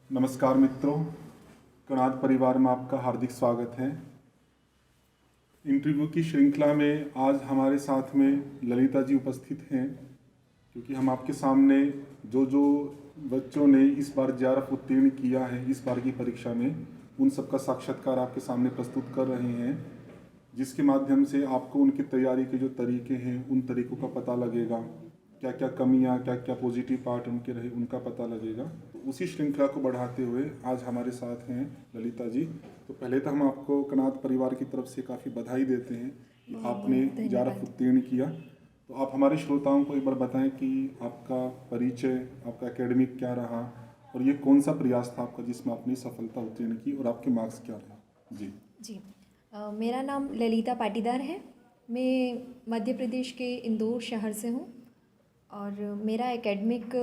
नमस्कार मित्रों, कणाद परिवार में आपका हार्दिक स्वागत है। इंटरव्यू की श्रृंखला में आज हमारे साथ में ललिता जी उपस्थित हैं, क्योंकि हम आपके सामने जो बच्चों ने इस बार JRF उत्तीर्ण किया है इस बार की परीक्षा में, उन सबका साक्षात्कार आपके सामने प्रस्तुत कर रहे हैं, जिसके माध्यम से आपको उनकी तैयारी के जो तरीके हैं उन तरीकों का पता लगेगा, क्या क्या कमियां, क्या क्या पॉजिटिव पार्ट उनके रहे उनका पता लगेगा। तो उसी श्रृंखला को बढ़ाते हुए आज हमारे साथ हैं ललिता जी। तो पहले तो हम आपको कनाद परिवार की तरफ से काफ़ी बधाई देते हैं कि आपने JRF उत्तीर्ण किया। तो आप हमारे श्रोताओं को एक बार बताएं कि आपका परिचय, आपका एकेडमिक क्या रहा और ये कौन सा प्रयास था आपका जिसमें आपने सफलता उत्तीर्ण की और आपके मार्क्स क्या रहे। जी मेरा नाम ललिता पाटीदार है। मैं मध्य प्रदेश के इंदौर शहर से हूँ और मेरा एकेडमिक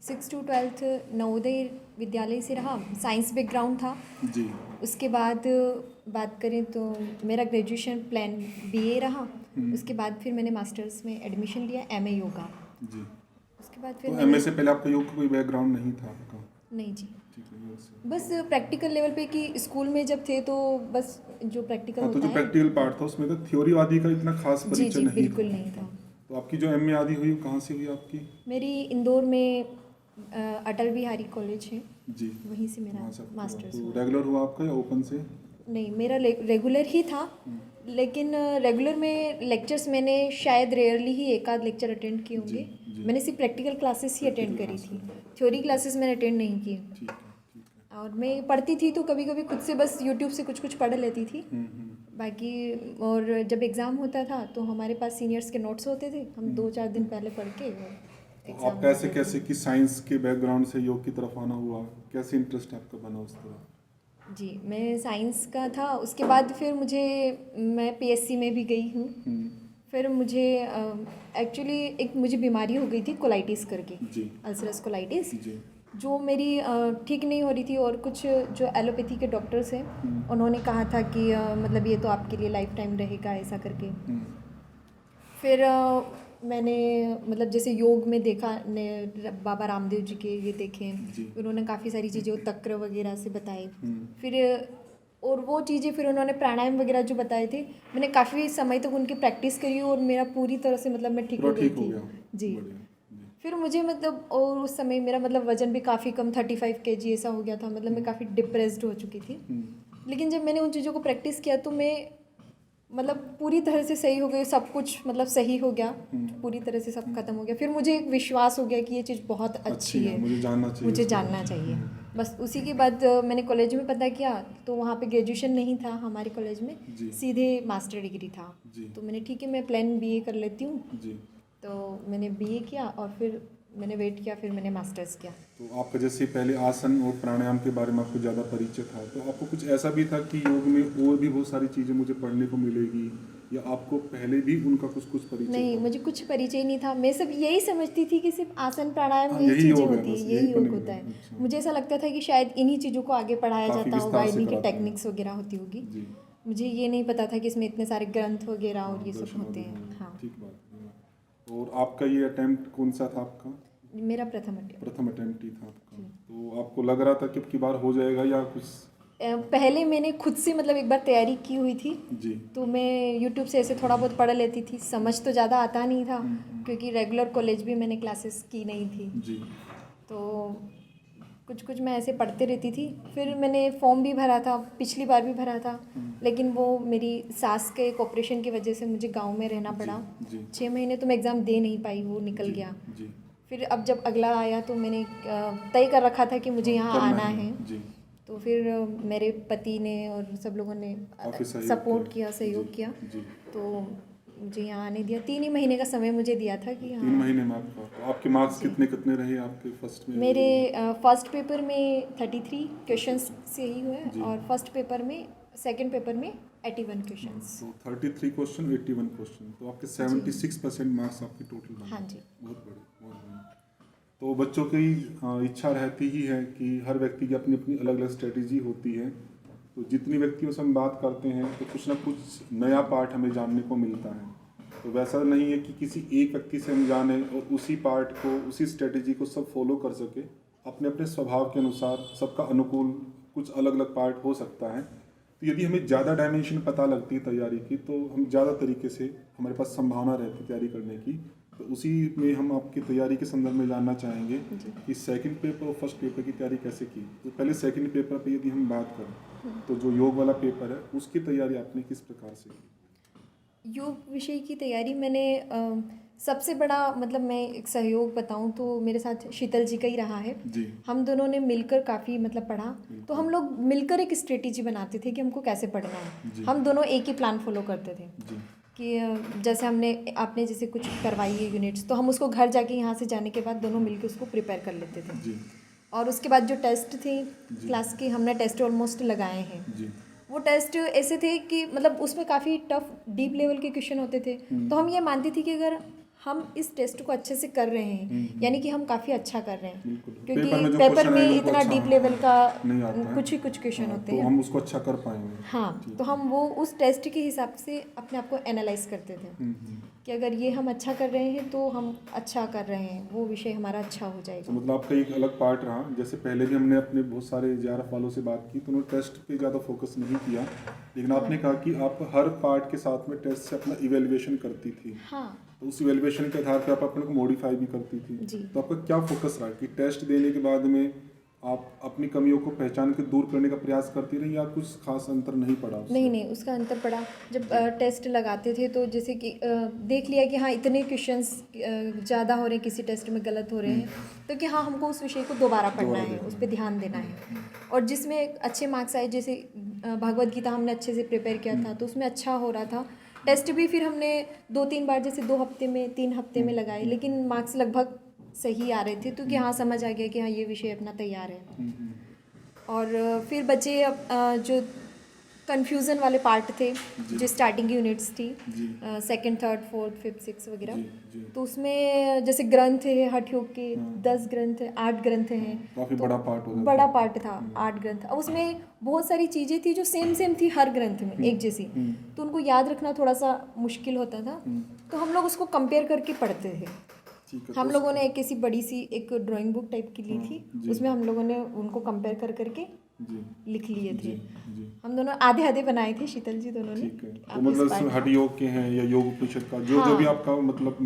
6 to 12 नवोदय विद्यालय से रहा। साइंस बैकग्राउंड था जी। उसके बाद बात करें तो मेरा ग्रेजुएशन प्लान BA रहा। उसके बाद फिर मैंने मास्टर्स में एडमिशन लिया MA योगा। जी। उसके बाद फिर तो MA से पहले आपका योग का कोई बैकग्राउंड नहीं था आपका? नहीं जी, ठीक है, योग से। बस प्रैक्टिकल लेवल पे कि स्कूल में जब थे तो बस जो प्रैक्टिकल हाँ, तो होता जो है। प्रैक्टिकल पार्ट था उसमें तो थ्योरी वादी का इतना खास जी परिचय जी नहीं बिल्कुल था। नहीं था। तो आपकी जो MA आदि हुई वो कहाँ से हुई आपकी? मेरी इंदौर में अटल बिहारी कॉलेज है, जी। वहीं से मेरा वहाँ से आपका मास्टर्स हुआ। हुआ। तो रेगुलर हुआ आपका या ओपन से? नहीं, मेरा रेगुलर ही था, लेकिन रेगुलर में लेक्चर्स मैंने शायद रेयरली ही एक आध लेक्चर अटेंड किए होंगे। जी। मैंने सिर्फ प्रैक्टिकल क्लासेस ही अटेंड करी थी, थ्योरी क्लासेस मैंने अटेंड नहीं की। ठीक है, ठीक है। और मैं पढ़ती थी तो कभी कभी खुद से बस यूट्यूब से कुछ कुछ पढ़ लेती थी। बाकी और जब एग्ज़ाम होता था तो हमारे पास सीनियर्स के नोट्स होते थे, हम 2-4 दिन पहले पढ़ के तो आप कैसे कैसे कि साइंस के बैकग्राउंड से योग की तरफ आना हुआ, कैसे इंटरेस्ट आपका बना उस तरफ? जी, मैं साइंस का था। उसके बाद फिर मैं PSC में भी गई हूँ। फिर मुझे एक्चुअली एक मुझे बीमारी हो गई थी कोलाइटिस करके, अल्सरस कोलाइटिस, जो मेरी ठीक नहीं हो रही थी। और कुछ जो एलोपैथी के डॉक्टर्स हैं उन्होंने कहा था कि मतलब ये तो आपके लिए लाइफ टाइम रहेगा ऐसा करके। फिर मैंने मतलब जैसे योग में देखा ने बाबा रामदेव जी के ये देखे, उन्होंने काफ़ी सारी चीज़ें तक्र वगैरह से बताई। फिर और वो चीज़ें फिर उन्होंने प्राणायाम वगैरह जो बताए थे, मैंने काफ़ी समय तक उनकी प्रैक्टिस करी और मेरा पूरी तरह से मतलब मैं ठीक हो गई थी। जी। फिर मुझे मतलब और उस समय मेरा मतलब वज़न भी काफ़ी कम 35 kg ऐसा हो गया था, मतलब मैं काफ़ी डिप्रेस्ड हो चुकी थी। लेकिन जब मैंने उन चीज़ों को प्रैक्टिस किया तो मैं मतलब पूरी तरह से सही हो गई, सब कुछ मतलब सही हो गया, पूरी तरह से सब खत्म हो गया। फिर मुझे एक विश्वास हो गया कि ये चीज़ बहुत अच्छी है, मुझे जानना चाहिए। बस उसी के बाद मैंने कॉलेज में पता किया तो वहाँ पे ग्रेजुएशन नहीं था हमारे कॉलेज में, सीधे मास्टर डिग्री था। तो मैंने ठीक है मैं प्लान BA कर लेती हूँ, तो मैंने BA किया और फिर मैंने वेट किया, फिर मैंने मास्टर्स किया। तो आपका जैसे पहले आसन और प्राणायाम के बारे में आपको ज़्यादा परिचय था, तो आपको कुछ ऐसा भी था कि योग में और भी बहुत सारी चीज़ें मुझे पढ़ने को मिलेगी, या आपको पहले भी उनका कुछ परिचय नहीं था? मुझे कुछ परिचय नहीं था। मैं सब यही समझती थी कि सिर्फ आसन प्राणायाम हाँ, यही चीज़ें योग है, होती बस है, यही योग होता है। अच्छा। मुझे ऐसा लगता था कि शायद इन्हीं चीज़ों को आगे पढ़ाया काफ़ी जाता होगा, विस्तार से इन्हीं की पढ़ाते हैं। टेक्निक्स वगैरह होती होगी। जी। मुझे ये नहीं पता था कि इसमें इतने सारे ग्रंथ वगैरह और ये सब दर्शन होते वगैरह, हैं। हाँ, ठीक बात है। और आपका ये अटेम्प्ट कौन सा था आपका? मेरा प्रथम अटेम्प्ट। प्रथम अटेम्प्ट ही था आपका। तो आपको लग रहा था कि अब की बार हो जाएगा या कुछ? पहले मैंने खुद से मतलब एक बार तैयारी की हुई थी। जी। तो मैं यूट्यूब से ऐसे थोड़ा बहुत पढ़ लेती थी, समझ तो ज़्यादा आता नहीं था क्योंकि रेगुलर कॉलेज भी मैंने क्लासेस की नहीं थी। जी। तो कुछ कुछ मैं ऐसे पढ़ते रहती थी। फिर मैंने फॉर्म भी भरा था, पिछली बार भी भरा था, लेकिन वो मेरी सास के एक ऑपरेशन की वजह से मुझे गांव में रहना पड़ा। 6 महीने तो मैं एग्ज़ाम दे नहीं पाई, वो निकल गया। फिर अब जब अगला आया तो मैंने तय कर रखा था कि मुझे यहाँ आना है। तो फिर मेरे पति ने और सब लोगों ने सपोर्ट किया, सहयोग किया, तो मुझे यहाँ आने दिया। 3 ही महीने का समय मुझे दिया था कि 3 महीने में आपका। तो आपके मार्क्स कितने कितने रहे आपके फर्स्ट में? मेरे फर्स्ट पेपर में 33 क्वेश्चंस से ही हुए और फर्स्ट पेपर में, सेकंड पेपर में 81 क्वेश्चंस। तो 33 क्वेश्चन 81 क्वेश्चन, तो आपके 76% मार्क्स आपके टोटल बने। हाँ जी, बहुत बड़े, बहुत बड़े। तो बच्चों की इच्छा रहती ही है कि हर व्यक्ति की अपनी अपनी अलग अलग स्ट्रेटेजी होती है। तो जितनी व्यक्तियों से हम बात करते हैं तो कुछ ना कुछ नया पार्ट हमें जानने को मिलता है। तो वैसा नहीं है कि किसी एक व्यक्ति से हम जाने और उसी पार्ट को, उसी स्ट्रेटेजी को सब फॉलो कर सके। अपने अपने स्वभाव के अनुसार सबका अनुकूल कुछ अलग अलग पार्ट हो सकता है। तो यदि हमें ज़्यादा डायमेंशन पता लगती है तैयारी की, तो हम ज़्यादा तरीके से हमारे पास संभावना रहती है तैयारी करने की। तो उसी में हम आपकी तैयारी के संदर्भ में जानना चाहेंगे कि सेकंड पेपर और फर्स्ट पेपर की तैयारी कैसे की। तो पहले सेकंड पेपर पे यदि हम बात करें तो जो योग वाला पेपर है उसकी तैयारी आपने किस प्रकार से की? योग विषय की तैयारी मैंने सबसे बड़ा मतलब मैं एक सहयोग बताऊं तो मेरे साथ शीतल जी का ही रहा है जी। हम दोनों ने मिलकर काफ़ी मतलब पढ़ा। तो हम लोग मिलकर एक स्ट्रेटेजी बनाते थे कि हमको कैसे पढ़ना है। हम दोनों एक ही प्लान फॉलो करते थे जी। कि जैसे आपने जैसे कुछ करवाई है यूनिट्स, तो हम उसको घर जाके यहाँ से जाने के बाद दोनों मिलकर उसको प्रिपेयर कर लेते थे। जी। और उसके बाद जो टेस्ट थे क्लास के, हमने टेस्ट ऑलमोस्ट लगाए हैं। जी। वो टेस्ट ऐसे थे कि मतलब उसमें काफ़ी टफ डीप लेवल के क्वेश्चन होते थे। तो हम ये मानती थी कि अगर हम इस टेस्ट को अच्छे से कर रहे हैं यानी कि हम काफ़ी अच्छा कर रहे हैं, क्योंकि पेपर में इतना डीप लेवल का कुछ ही कुछ क्वेश्चन होते हैं, तो हम उसको अच्छा कर पाएंगे। हाँ, तो हम वो उस टेस्ट के हिसाब से अपने आप को एनालाइज करते थे कि अगर ये हम अच्छा कर रहे हैं तो हम अच्छा कर रहे हैं, वो विषय हमारा अच्छा हो जाएगा। तो मतलब आपका एक अलग पार्ट रहा। जैसे पहले भी हमने अपने बहुत सारे JRF वालों से बात की तो उन्होंने टेस्ट पे ज़्यादा फोकस नहीं किया, लेकिन आपने कहा कि आप हर पार्ट के साथ में टेस्ट से अपना इवेल्युएशन करती थी। हाँ। तो उस इवेल्युएशन के आधार पर आप अपने को मॉडिफाई भी करती थी। जी। तो आपका क्या फोकस रहा कि टेस्ट देने के बाद में आप अपनी कमियों को पहचान के दूर करने का प्रयास करती रही, या कुछ खास अंतर नहीं पड़ा उससे? नहीं, उसका अंतर पड़ा। जब टेस्ट लगाते थे तो जैसे कि देख लिया कि हाँ इतने क्वेश्चंस ज़्यादा हो रहे हैं, किसी टेस्ट में गलत हो रहे हैं, तो कि हाँ हमको उस विषय को दोबारा पढ़ना है, उस पर ध्यान देना है। और जिसमें अच्छे मार्क्स आए, जैसे भगवद गीता हमने अच्छे से प्रिपेयर किया था तो उसमें अच्छा हो रहा था। टेस्ट भी फिर हमने 2-3 बार जैसे 2 हफ्ते में 3 हफ्ते में लगाए, लेकिन मार्क्स लगभग सही आ रहे थे, तो कि हाँ समझ आ गया कि हाँ ये विषय अपना तैयार है। और फिर बचे जो कन्फ्यूज़न वाले पार्ट थे, जो स्टार्टिंग यूनिट्स थी, second, third, fourth, fifth, six वगैरह, तो उसमें जैसे ग्रंथ है हठ योग के 10 ग्रंथ है, 8 ग्रंथ हैं, काफी तो बड़ा पार्ट हो जाता है। बड़ा पार्ट था 8 ग्रंथ। अब उसमें बहुत सारी चीज़ें थी जो सेम थी हर ग्रंथ में एक जैसी, तो उनको याद रखना थोड़ा सा मुश्किल होता था। तो हम लोग उसको कंपेयर करके पढ़ते थे। हम लोगों ने एक ऐसी बड़ी सी एक ड्राइंग बुक टाइप की ली थी, उसमें हम लोगों ने उनको कंपेयर करके लिख लिए थे। हम दोनों आधे बनाए थे, शीतल जी दोनों ने। तो मतलब हठ योग के हैं या योग उपनिषद का जो भी आपका मतलब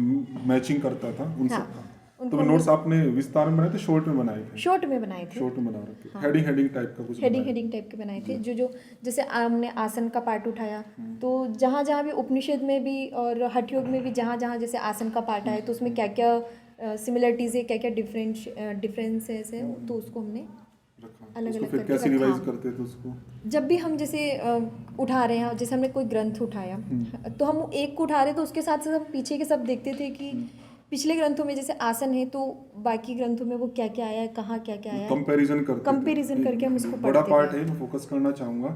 मैचिंग करता था उन सब का। तो नोट्स आपने विस्तार में बनाए थे, शॉर्ट में बनाए थे? शॉर्ट में बनाए थे। शॉर्ट में बना रखे, हेडिंग टाइप का कुछ हेडिंग टाइप के बनाए थे। जो जैसे हमने आसन का पार्ट उठाया, तो जहाँ भी उपनिषद में भी और हठ योग में भी जहाँ जैसे आसन का पार्ट आया, तो उसमें क्या क्या सिमिलरिटीज है, क्या क्या डिफरेंसेस है, तो उसको हमने अलग अलग करके कैसे रिवाइज करते थे उसको? जब भी हम जैसे उठा रहे हैं, जैसे हमने कोई ग्रंथ उठाया तो हम एक को उठा रहे, तो उसके साथ साथ हम पीछे के सब देखते थे कि पिछले ग्रंथों में जैसे आसन है तो बाकी ग्रंथों में वो क्या क्या आया है, कहाँ क्या क्या आया है, कंपैरिजन करके हम उसको पढ़ते थे। बड़ा पार्ट है, मैं फोकस करना चाहूँगा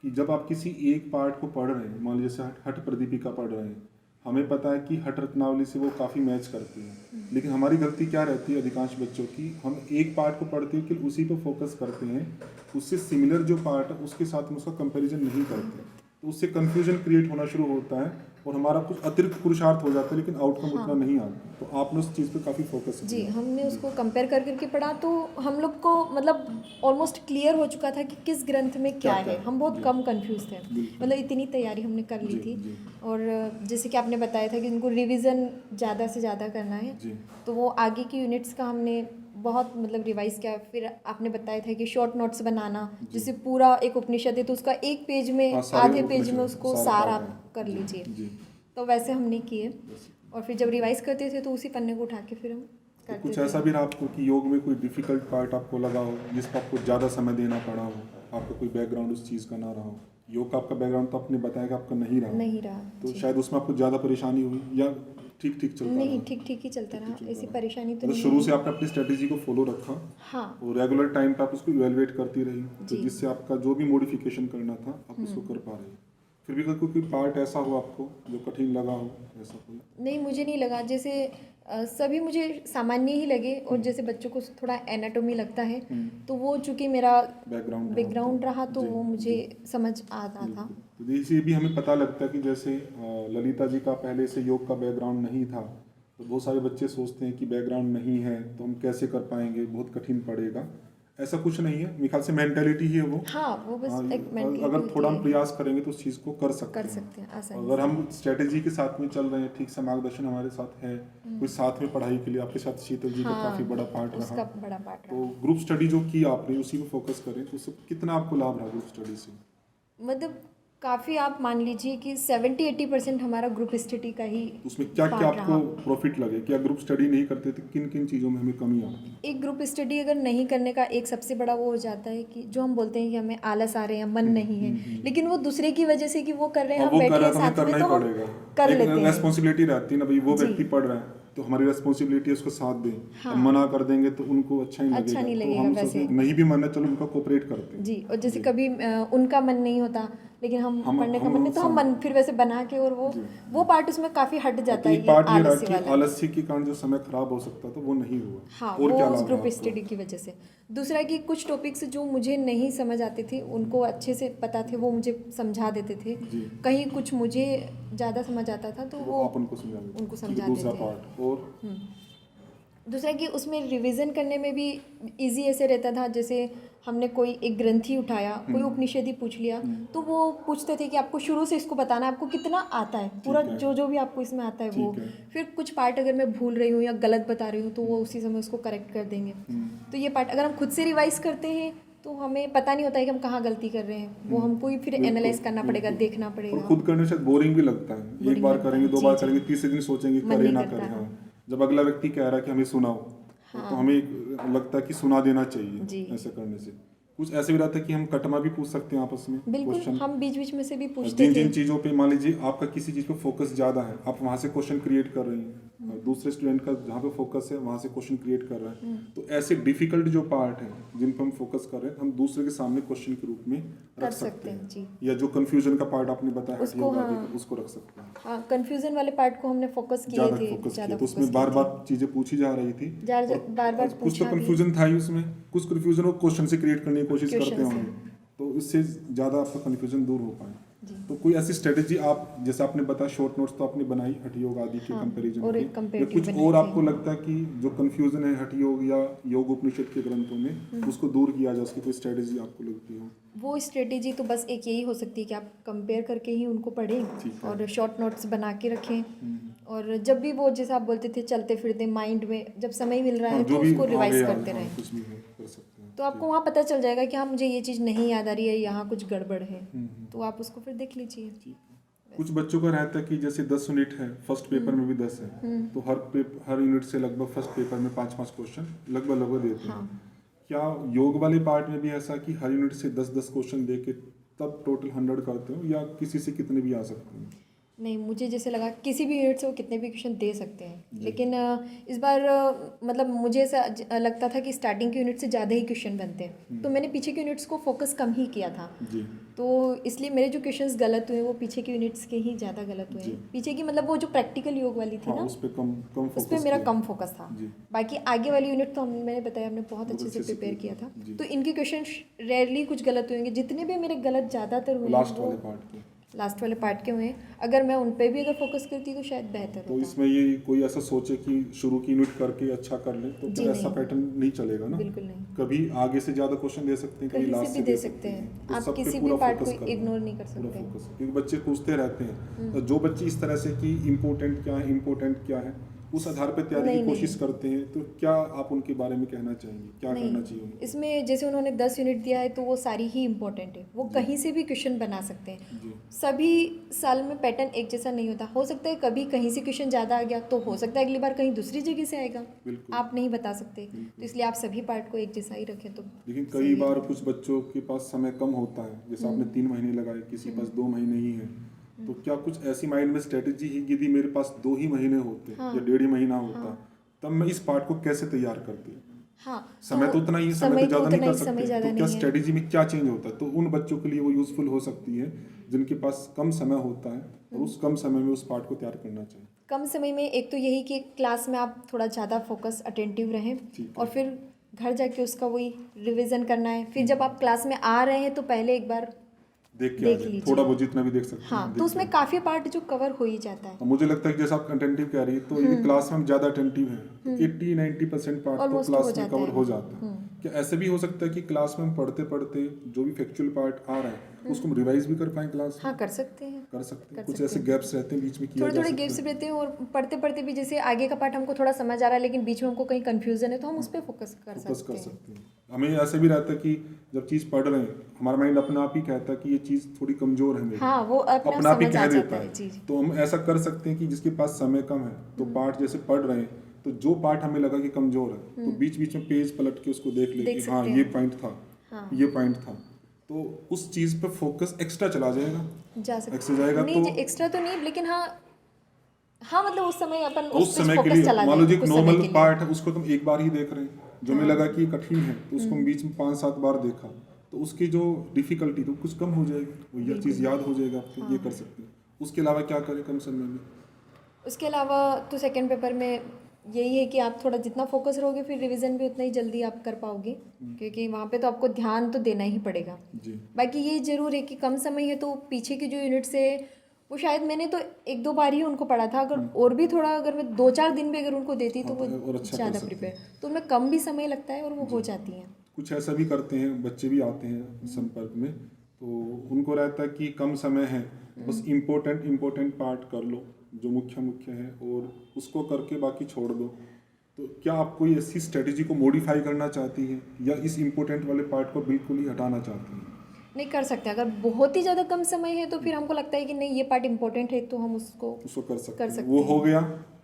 कि जब आप किसी एक पार्ट को पढ़ रहे हैं, मान लीजिए जैसे हठ प्रदीपिका पढ़ रहे हैं, हमें पता है कि हठ रत्नावली से वो काफ़ी मैच करती है, लेकिन हमारी गलती क्या रहती है अधिकांश बच्चों की, हम एक पार्ट को पढ़ते हैं कि उसी पर फोकस करते हैं, उससे सिमिलर जो पार्ट है उसके साथ में उसका कंपैरिजन नहीं करते, तो उससे कंफ्यूजन क्रिएट होना शुरू होता है और हमारा कुछ अतिरिक्त पुरुषार्थ हो जाता है, लेकिन आउटकम उतना नहीं आता। तो आपने उस चीज़ पे काफ़ी फोकस किया। जी, हमने उसको कंपेयर करके पढ़ा, तो हम लोग को मतलब ऑलमोस्ट क्लियर हो चुका था कि किस ग्रंथ में क्या है। हम बहुत कम कंफ्यूज थे, मतलब इतनी तैयारी हमने कर ली थी। और जैसे कि आपने बताया था कि इनको रिविज़न ज़्यादा से ज़्यादा करना है, तो वो आगे की यूनिट्स का हमने बहुत मतलब रिवाइज किया। फिर आपने बताया था कि शॉर्ट नोट्स बनाना, जैसे पूरा एक उपनिषद है तो उसका एक पेज में, आधे पेज में उसको सार आप कर लीजिए, तो वैसे हमने किए। और फिर जब रिवाइज करते थे तो उसी पन्ने को उठा के फिर हम करते कुछ ऐसा भी रहा आपको कि योग में कोई डिफिकल्ट पार्ट आपको लगा हो, जिस पर आपको ज़्यादा समय देना पड़ा हो, आपका कोई बैकग्राउंड उस चीज़ का ना रहा हो? योग का आपका बैकग्राउंड तो आपने बताया कि आपका नहीं रहा, तो शायद उसमें आपको ज़्यादा परेशानी हुई, या ठीक चलता रहा? नहीं, ठीक ही चलता रहा, ऐसी परेशानी तो नहीं। शुरू से आपने अपनी स्ट्रेटेजी को फॉलो रखा, हाँ, और रेगुलर टाइम पे आप उसको इवेलुएट करती रही, तो जिससे आपका जो भी मॉडिफिकेशन करना था आप उसको कर पा रहे। फिर भी कोई पार्ट ऐसा हो आपको जो कठिन लगा हो, ऐसा कोई? नहीं, मुझे नहीं लगा। जैसे सभी मुझे सामान्य ही लगे, और जैसे बच्चों को थोड़ा एनाटॉमी लगता है, तो वो चूंकि मेरा बैकग्राउंड रहा तो वो मुझे समझ आता था। तो इसी भी हमें पता लगता है कि जैसे ललिता जी का पहले से योग का बैकग्राउंड नहीं था, तो बहुत सारे बच्चे सोचते हैं कि बैकग्राउंड नहीं है तो हम कैसे कर पाएंगे, बहुत कठिन पड़ेगा। ऐसा कुछ नहीं है, मेरे ख्याल से मेंटेलिटी ही है वो। हाँ, वो बस एक अगर मेंटलिटी थोड़ा हम होती है। प्रयास करेंगे तो उस चीज़ को कर सकते कर हैं। सकते हैं आसानी अगर से। हम स्ट्रेटेजी के साथ में चल रहे हैं, ठीक से मार्गदर्शन हमारे साथ है, कोई साथ में पढ़ाई के लिए आपके साथ शीतल जी का हाँ, काफ़ी बड़ा पार्ट उसका रहा, बड़ा पार्ट तो रहा। ग्रुप स्टडी जो की आपने उसी में फोकस करें तो उससे कितना आपको लाभ रहा ग्रुप स्टडी से? मतलब काफ़ी, आप मान लीजिए कि 70-80% हमारा ग्रुप स्टडी का ही उसमें क्या क्या पार्ट आपको रहा। प्रॉफिट लगे? क्या ग्रुप स्टडी नहीं करते तो किन किन चीज़ों में हमें कमी आती? एक ग्रुप स्टडी अगर नहीं करने का एक सबसे बड़ा वो हो जाता है कि जो हम बोलते हैं कि हमें आलस आ रहे हैं, मन नहीं है, लेकिन वो दूसरे की वजह से कि वो कर रहे हैं, हाँ, हम वो कर बैठे रहा हैं है तो हमें साथ में करना ही तो हम पड़ेगा। कर एक लेते हैं। रेस्पॉन्सिबिलिटी रहती है ना भाई, वो जी। व्यक्ति पढ़ रहा है तो हमारी रेस्पॉन्सिबिलिटी है उसको साथ दें। हाँ। हम मना कर देंगे तो उनको अच्छा नहीं अच्छा नहीं लगेगा, तो लगेगा हम वैसे। सोचते हैं कि नहीं भी मन है चलो उनका कोऑपरेट करते हैं। जी, और जैसे जी। कभी उनका मन नहीं होता लेकिन हम पढ़ने का मन नहीं, तो हम मन फिर वैसे बना के, और वो पार्ट उसमें काफ़ी हट जाता तो है, एक पार्ट ये रहा आलस्य कि वाला। आलस्य के कारण जो समय खराब हो सकता था वो नहीं हुआ। हाँ, और वो क्या उस लाभ ग्रुप रहा आपको? स्टडी की वजह से। दूसरा कि कुछ टॉपिक्स जो मुझे नहीं समझ आते थे, उनको अच्छे से पता थे, वो मुझे समझा देते थे। जी। कहीं कुछ मुझे ज़्यादा समझ आता था तो वो आप उनको समझा देते। उनको ठीक है, समझा दूसरा देते। पार्ट और दूसरा कि उसमें रिवीजन करने में भी इजी ऐसे रहता था, जैसे हमने कोई एक ग्रंथि उठाया, कोई उपनिषद ही पूछ लिया, तो वो पूछते थे कि आपको शुरू से इसको बताना है, आपको कितना आता है, पूरा है। जो भी आपको इसमें आता है वो। ठीक है। फिर कुछ पार्ट अगर मैं भूल रही हूँ या गलत बता रही हूँ तो वो उसी समय उसको करेक्ट कर देंगे। तो ये पार्ट अगर हम खुद से रिवाइज करते हैं तो हमें पता नहीं होता है कि हम कहाँ गलती कर रहे हैं, वो हमको ही फिर एनालाइज करना पड़ेगा, देखना और पड़ेगा। खुद करने से बोरिंग भी लगता है। एक Boring बार लगता करेंगे, है। दो जी, बार जी। करेंगे, तीसरे दिन सोचेंगे मन करें नहीं ना करता, करें। हाँ। हाँ, जब अगला व्यक्ति कह रहा है कि हमें सुनाओ, तो हाँ। हमें लगता है कि सुना देना चाहिए। जी। ऐसा करने से कुछ ऐसे भी रहता है कि हम कटमा भी पूछ सकते हैं आपस में बिल्कुल, क्वेश्चन। हम बीच बीच में से भी पूछते जिन थे। जिन चीज़ों पे मान लीजिए आपका किसी चीज़ पे फोकस ज़्यादा है, आप वहाँ से क्वेश्चन क्रिएट कर रही हैं, और दूसरे स्टूडेंट का जहाँ पे फोकस है वहाँ से क्वेश्चन क्रिएट कर रहा है, तो ऐसे डिफिकल्ट जो पार्ट है जिन पर हम फोकस कर रहे हैं, हम दूसरे के सामने क्वेश्चन के रूप में रख सकते हैं। जी। या जो कंफ्यूजन का पार्ट आपने बताया उसको, हटिया हाँ। वादी का, उसको रख सकते हैं। हाँ, कंफ्यूजन वाले पार्ट को हमने फोकस किए ज़्यादा थे, फोकस किया ज़्यादा तो उसमें फोकस बार किए बार चीज़ें पूछी जा रही थी, और बार बार कुछ तो पूछा भी। कंफ्यूजन था ही उसमें, कुछ कंफ्यूजन वो क्वेश्चन से क्रिएट करने की कोशिश Question करते से। होंगे, तो इससे ज़्यादा आपका कंफ्यूजन दूर हो पाए। जी। तो कोई ऐसी स्ट्रेटेजी आप, जैसे आपने बताया शॉर्ट नोट्स तो आपने बनाई हठ योग आदि के हाँ, कंपैरिजन और के, एक या comparative कुछ बनाई और थी। आपको लगता है कि जो कंफ्यूजन है हठ योग या योग उपनिषद के ग्रंथों में उसको दूर किया जाए, उसकी कोई स्ट्रेटेजी आपको लगती हो? वो स्ट्रेटेजी तो बस एक यही हो सकती है कि आप कंपेयर करके ही उनको पढ़ें ठीक है। और शॉर्ट नोट्स बना के रखें, और जब भी वो, जैसे आप बोलते थे, चलते फिरते माइंड में जब समय मिल रहा हाँ, है जो तो भी उसको आ रिवाइज गया, करते हाँ, रहें। कुछ भी है, कर सकते हैं। तो आपको वहाँ पता चल जाएगा कि हाँ, मुझे ये चीज़ नहीं याद आ रही है, यहाँ कुछ गड़बड़ है, तो आप उसको फिर देख लीजिए। ठीक है। कुछ बच्चों का रहता है कि जैसे 10 यूनिट है, फर्स्ट पेपर में भी 10 है, तो हर यूनिट से लगभग फर्स्ट पेपर में 5-5 क्वेश्चन लगभग देते हैं। हाँ। क्या योग वाले पार्ट में भी ऐसा कि हर यूनिट से 10-10 क्वेश्चन दे के तब टोटल 100 करते हो, या किसी से कितने भी आ सकते हैं? नहीं, मुझे जैसे लगा किसी भी यूनिट से वो कितने भी क्वेश्चन दे सकते हैं, लेकिन इस बार मतलब मुझे ऐसा लगता था कि स्टार्टिंग के यूनिट से ज़्यादा ही क्वेश्चन बनते हैं, तो मैंने पीछे के यूनिट्स को फोकस कम ही किया था। जी। तो इसलिए मेरे जो क्वेश्चंस गलत हुए वो पीछे के यूनिट्स के ही ज़्यादा गलत हुए हैं। पीछे की मतलब वो जो प्रैक्टिकल योग वाली थी हाँ, ना, उस पे कम उस फोकस पर मेरा किया। कम फोकस था। जी। बाकी आगे वाली यूनिट तो मैंने बताया, हमने बहुत अच्छे से प्रिपेयर किया था, तो इनके क्वेश्चन रेयरली कुछ गलत हुएंगे, जितने भी मेरे गलत ज़्यादातर हुए लास्ट वाले पार्ट के, लास्ट वाले पार्ट के हुए हैं। अगर मैं उन पे भी अगर फोकस करती तो शायद बेहतर तो होता। इसमें ये कोई ऐसा सोचे कि शुरू की यूनिट करके अच्छा कर ले, तो जी क्या ऐसा नहीं। पैटर्न नहीं चलेगा ना? बिल्कुल नहीं, कभी आगे से ज्यादा क्वेश्चन दे सकते हैं, कभी कहीं लास्ट से से भी दे सकते हैं, तो आप सब पे किसी पूरा भी पार्ट फोकस को करना, इग्नोर नहीं कर पूरा सकते। फोकस, क्योंकि बच्चे पूछते रहते हैं, तो जो बच्चे इस तरह से कि इम्पोर्टेंट क्या है, इम्पोर्टेंट क्या है, उस आधार पर तैयारी की नहीं, कोशिश नहीं। करते हैं, तो क्या आप उनके बारे में कहना चाहेंगे, क्या करना चाहिए नहीं, उनको? इसमें जैसे उन्होंने 10 यूनिट दिया है तो वो सारी ही इम्पोर्टेंट है, वो कहीं से भी क्वेश्चन बना सकते हैं। जी। सभी साल में पैटर्न एक जैसा नहीं होता, हो सकता है कभी कहीं से क्वेश्चन ज़्यादा आ गया तो हो सकता है अगली बार कहीं दूसरी जगह से आएगा, बिल्कुल। आप नहीं बता सकते, तो इसलिए आप सभी पार्ट को एक जैसा ही रखें तो लेकिन सही कई है। बार कुछ बच्चों के पास समय कम होता है, जैसे आपने 3 महीने लगाए, किसी के पास 2 महीने ही है, तो क्या कुछ ऐसी माइंड में स्ट्रेटेजी है कि यदि मेरे पास 2 ही महीने होते हाँ। या 1.5 महीना होता, तब मैं इस पार्ट को कैसे तैयार करती? हाँ, समय तो उतना ही है, समय तो ज़्यादा नहीं कर सकते, तो क्या स्ट्रेटेजी में क्या चेंज होता है? तो उन बच्चों के लिए वो यूजफुल हो सकती है जिनके पास कम समय होता है, और उस कम समय में उस पार्ट को तैयार करना चाहिए। कम समय में एक तो यही कि क्लास में आप थोड़ा ज़्यादा फोकस अटेंटिव रहें, और फिर घर जाके उसका वही रिवीजन करना है। फिर जब आप क्लास में आ रहे हैं तो पहले एक बार देख के देख आ जाए, लीजिए। थोड़ा बहुत जितना भी देख सकते हैं। हाँ, तो उसमें काफ़ी पार्ट जो कवर हो ही जाता है। अब मुझे लगता है कि जैसा आप अटेंटिव कह रही है, तो यदि क्लास में हम ज़्यादा अटेंटिव हैं तो 80-90% पार्ट तो Almost क्लास हो में जाता कवर है। हो जाता है। क्या ऐसे भी हो सकता है कि क्लास में हम पढ़ते पढ़ते जो भी फैक्चुअल पार्ट आ रहा है उसको हम रिवाइज भी कर पाएं क्लास में? हाँ, कर सकते हैं। कर सकते हैं। कर कुछ सकते ऐसे हैं। गैप्स रहते हैं बीच में, किया थोड़े जा थोड़े सकता गेप्स है। रहते हैं, और पढ़ते पढ़ते भी जैसे आगे का पार्ट हमको थोड़ा समझ आ रहा है लेकिन बीच में हमको कहीं कंफ्यूजन है तो हम उस पर फोकस कर फोकस कर सकते हैं। सकते हैं। हमें ऐसे भी रहता है कि जब चीज़ पढ़ रहे हैं हमारा माइंड अपने आप ही कहता है कि ये चीज़ थोड़ी कमजोर है मेरी, हाँ, वो अपने अपना आप आप ही समझ कह आ देता जाता है। है। जी। तो हम ऐसा कर सकते हैं कि जिसके पास समय कम है तो पार्ट जैसे पढ़ रहे हैं तो जो पार्ट हमें लगा कि कमजोर है तो बीच बीच में पेज पलट के उसको देख ले देख कि हाँ सकते ये हैं। पॉइंट था, हाँ। ये पॉइंट था, तो उस चीज़ पे फोकस एक्स्ट्रा चला जाएगा। जा सकते एक्स्ट्रा जाएगा नहीं, तो एक्स्ट्रा तो नहीं, लेकिन हाँ हाँ, मतलब उस समय अपन उस पे समय के फोकस लिए चला मान लो जी जाएगा एक कुछ समय नॉर्मल के लिए। पार्ट है उसको तुम एक बार ही देख रहे हैं, जो हमें हाँ। लगा कि ये कठिन है तो उसको हम बीच में 5-7 बार देखा तो उसकी जो डिफिकल्टी तो कुछ कम हो जाएगी, वो ये चीज़ याद हो जाएगा आपको। ये कर सकते हैं। उसके अलावा क्या करें कम समय में? उसके अलावा तो सेकंड पेपर में यही है कि आप थोड़ा जितना फोकस रहोगे फिर रिवीजन भी उतना ही जल्दी आप कर पाओगे, क्योंकि वहाँ पे तो आपको ध्यान तो देना ही पड़ेगा। जी। बाकी ये जरूर है कि कम समय है तो पीछे की जो यूनिट्स है वो शायद मैंने तो 1-2 बार ही उनको पढ़ा था, अगर और भी थोड़ा अगर मैं 2-4 दिन भी अगर उनको देती तो वो और अच्छा कर ज़्यादा सकते प्रिपेयर, तो उनमें कम भी समय लगता है और वो हो जाती हैं। कुछ ऐसा भी करते हैं, बच्चे भी आते हैं संपर्क में तो उनको रहता है कि कम समय है बस इम्पोर्टेंट पार्ट कर लो जो मुख्य मुख्य है और उसको करके बाकी छोड़ दो। तो क्या आप कोई ऐसी स्ट्रेटेजी को मॉडिफाई करना चाहती हैं या इस इम्पोर्टेंट वाले पार्ट को बिल्कुल ही हटाना चाहती हैं? नहीं, कर सकते हैं। अगर बहुत ही ज़्यादा कम समय है तो फिर हमको लगता है कि नहीं, ये पार्ट इम्पोर्टेंट है तो हम उसको कर सकते कर हैं। सकते वो हैं। हो गया,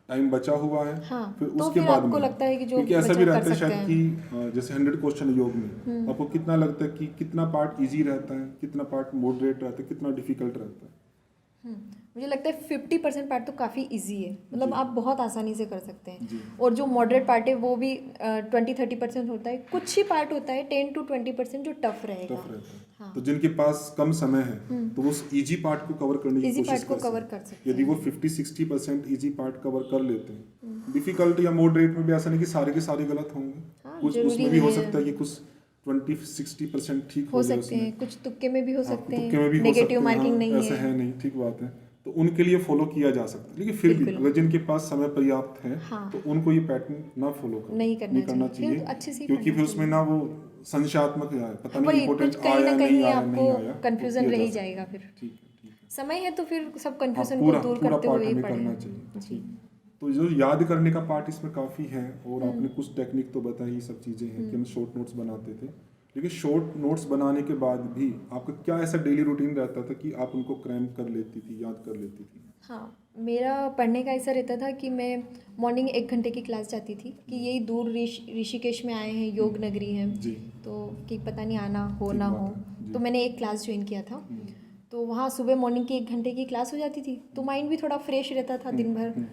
टाइम बचा हुआ है। हाँ, फिर तो उसके फिर बाद आपको में लगता है कि जो क्योंकि ऐसा भी बचा रहता कर है शायद सकते कि जैसे 100 क्वेश्चन है योग में, आपको कितना लगता है कि कितना पार्ट इजी रहता है, कितना पार्ट मॉडरेट रहता है, कितना डिफिकल्ट रहता है? मुझे लगता है 50% पार्ट तो काफ़ी इजी है, मतलब आप बहुत आसानी से कर सकते हैं। जी। और जो मॉडरेट पार्ट है वो भी 20-30% होता है। कुछ ही पार्ट होता है 10-20% जो टफ रहेगा। टफ रहता है। हाँ। तो जिनके पास कम समय है तो वो इजी पार्ट को कवर करने की इजी कोशिश पार्ट को कवर सकते कर हैं। सकते यदि हैं। वो 50-60% इजी पार्ट कवर कर लेते हैं, डिफिकल्ट या मॉडरेट में भी ऐसा नहीं कि सारे के सारे गलत होंगे। हाँ, कुछ जरूरी उसमें भी हो नहीं है। सकता है कि कुछ 20-60% ठीक हो हो जाए सकते उसमें। हैं, कुछ तुक्के में भी हो हाँ, सकते तुक्के में भी हैं, हो सकते नेगेटिव हैं। मार्किंग हाँ, नहीं ऐसा है। है नहीं, ठीक बात है। तो उनके लिए फॉलो किया जा सकता है, लेकिन फिर भी बिल्कुल। अगर जिनके पास समय पर्याप्त है हाँ। तो उनको ये पैटर्न ना फॉलो करना नहीं करना चाहिए। फिर अच्छे से ही क्योंकि पढ़ना फिर उसमें चाहिए। ना वो संशयात्मक है, पता नहीं वही इम्पोर्टेंट कुछ कहीं आया ना नहीं कहीं आया आपको नहीं आया, कंफ्यूजन तो रह किया ही जा सकता जाएगा फिर। है। ठीक है, ठीक है। समय है तो फिर सब हाँ, कंफ्यूजन को पूरा दूर पूरा करते पार्ट हुए ही हमें पढ़ें। करना चाहिए। जी। तो जो याद करने का पार्ट इसमें काफ़ी है और आपने कुछ टेक्निक तो बताई, सब चीज़ें हैं कि हम शॉर्ट नोट्स बनाते थे, लेकिन शॉर्ट नोट्स बनाने के बाद भी आपका क्या ऐसा डेली रूटीन रहता था कि आप उनको क्रैम कर लेती थी, याद कर लेती थी? हाँ, मेरा पढ़ने का ऐसा रहता था कि मैं मॉर्निंग 1 घंटे की क्लास जाती थी कि यही दूर ऋषिकेश में आए हैं, योग नगरी है, जी। तो कि पता नहीं आना हो ठीक ना बात हो, है, जी। तो मैंने एक क्लास ज्वाइन किया था। तो वहाँ सुबह मॉर्निंग की 1 घंटे की क्लास हो जाती थी तो माइंड भी थोड़ा फ्रेश रहता था दिन भर।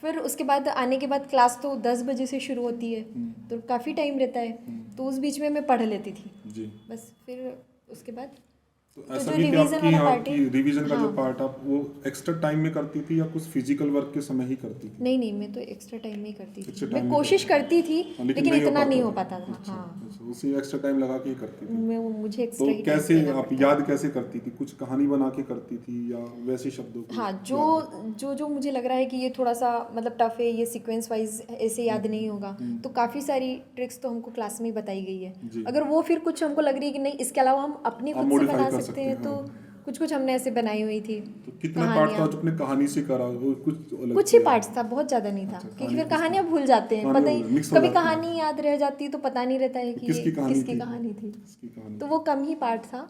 फिर उसके बाद आने के बाद क्लास तो 10 बजे से शुरू होती है तो काफ़ी टाइम रहता है, तो उस बीच में मैं पढ़ लेती थी। जी। बस फिर उसके बाद तो तो ऐसा जो भी कि रिवीजन वाला पार्ट आपकी है, रिवीजन का जो हाँ। पार्ट आप वो एक्स्ट्रा टाइम में करती थी या कुछ फिजिकल वर्क के समय ही करती थी? नहीं, मैं तो एक्स्ट्रा टाइम में ही करती एक्स्ट्रा थी। टाइम मैं में कोशिश करती थी हाँ, लेकिन इतना नहीं हो पाता था। अच्छा, हाँ, अच्छा, उसी एक्स्ट्रा टाइम लगा के ही करती थी। मुझे तो एक्स्ट्रा ही टाइम कैसे देना आप पड़ता याद कैसे करती थी? कुछ कहानी बना के करती थी या वैसे शब्दों को? हाँ, याद जो मुझे लग रहा है कि ये थोड़ा सा मतलब टफ है, ये सीक्वेंस वाइज ऐसे याद नहीं होगा, तो काफ़ी सारी ट्रिक्स तो हमको क्लास में ही बताई गई है। जी। अगर वो फिर कुछ हमको लग रही है कि नहीं, इसके अलावा हम अपनी आप खुद से modify बना कर सकते सकते हैं, हैं, तो हाँ। कुछ हमने ऐसे बनाई हुई थी तो कितना पार्ट था कहानियाँ। जो अपने कहानी से करा, वो कुछ अलग कुछ ही किया? पार्ट्स था, बहुत ज़्यादा नहीं था, अच्छा, क्योंकि कहानी फिर कुछ कहानियाँ था। भूल जाते हैं, कहानी पता ही mix हो कभी जाती है। कहानी याद रह जाती तो पता नहीं रहता है कि किसकी ये कहानी किसकी थी? कहानी थी। किसकी कहानी? तो वो कम ही पार्ट था,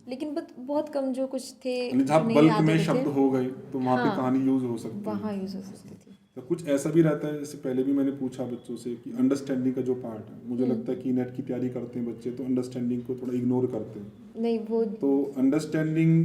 लेकिन बहुत कम जो कुछ थे यानी जो जहाँ नहीं बल्क याद में हो रहे शब्द थे, हो गए तो वहाँ पे हाँ, कहानी यूज हो सकती है। वहाँ यूज़ हो सकती थी। तो कुछ ऐसा भी रहता है, जैसे पहले भी मैंने पूछा बच्चों से कि अंडरस्टैंडिंग का जो पार्ट है, मुझे लगता है कि नेट की तैयारी करते हैं बच्चे तो अंडरस्टैंडिंग को थोड़ा इग्नोर करते हैं। नहीं, वो तो अंडरस्टैंडिंग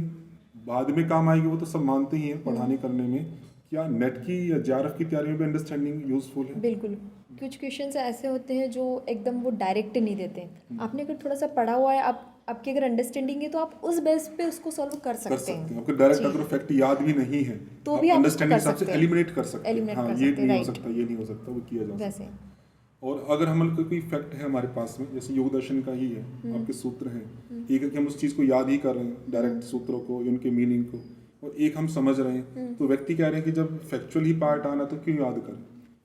बाद में काम आएगी, वो तो सब मानते ही हैं पढ़ाने करने में। क्या नेट की या जेआरएफ की तैयारी में भी अंडरस्टैंडिंग यूजफुल है? बिल्कुल। कुछ क्वेश्चंस ऐसे होते हैं जो एकदम वो डायरेक्ट नहीं देते। आपने अगर थोड़ा सा पढ़ा हुआ है, आपकी अगर अंडरस्टैंडिंग है तो आप उस बेस पे उसको सॉल्व कर कर सकते सकते हैं। हैं। आपको डायरेक्ट जी। अगर फैक्ट याद भी नहीं है तो आप भी आप उसको अंडरस्टैंडिंग कर हिसाब से सकते हैं। एलिमिनेट कर सकते हैं। एलिमिनेट हाँ, कर ये सकते हैं, नहीं हो राइट। सकता, ये नहीं हो सकता, वो किया जा सकता है। वैसे और अगर हम कोई फैक्ट है हमारे पास में, जैसे योग दर्शन का ही है, आपके सूत्र हैं, एक है कि हम उस चीज़ को याद ही कर रहे हैं डायरेक्ट सूत्रों को, उनके मीनिंग को, और एक हम समझ रहे हैं। तो व्यक्ति कह रहे हैं कि जब फैक्चुअल ही पार्ट आना तो क्यों याद करें?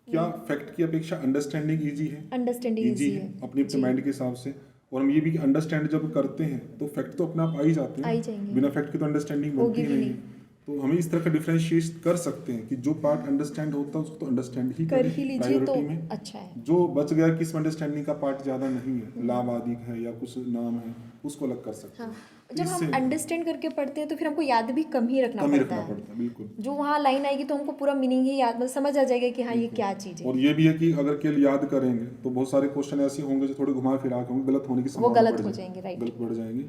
क्या फैक्ट की अपेक्षा अंडरस्टैंडिंग ईजी है? अंडरस्टैंडिंग ईजी है अपने माइंड के हिसाब से। और हम ये भी अंडरस्टैंड जब करते हैं तो फैक्ट तो अपने आप आ ही जाते हैं, बिना फैक्ट के तो अंडरस्टैंडिंग बनती ही नहीं है। तो हमें इस तरह का डिफरेंशिएट कर सकते हैं कि जो पार्ट अंडरस्टैंड होता है उसको तो अंडरस्टैंड ही कर ही लीजिए तो प्रायोरिटी में। अच्छा है। जो बच गया किस अंडरस्टैंडिंग का पार्ट ज़्यादा नहीं है, लाभ आदि है या कुछ नाम है, उसको अलग कर सकते हैं। हाँ, जब हम अंडरस्टैंड करके पढ़ते हैं तो फिर हमको याद भी कम ही रखना पड़ता है। बिल्कुल। जो वहाँ लाइन आएगी तो हमको पूरा मीनिंग ही याद, मतलब समझ आ जाएगा कि हाँ ये क्या चीज़ है। और ये भी है कि अगर केवल याद करेंगे तो बहुत सारे क्वेश्चन ऐसे होंगे जो थोड़े घुमा फिरा के होंगे, गलत होने की संभावना वो गलत हो जाएंगे, राइट, गलत बढ़ जाएंगे।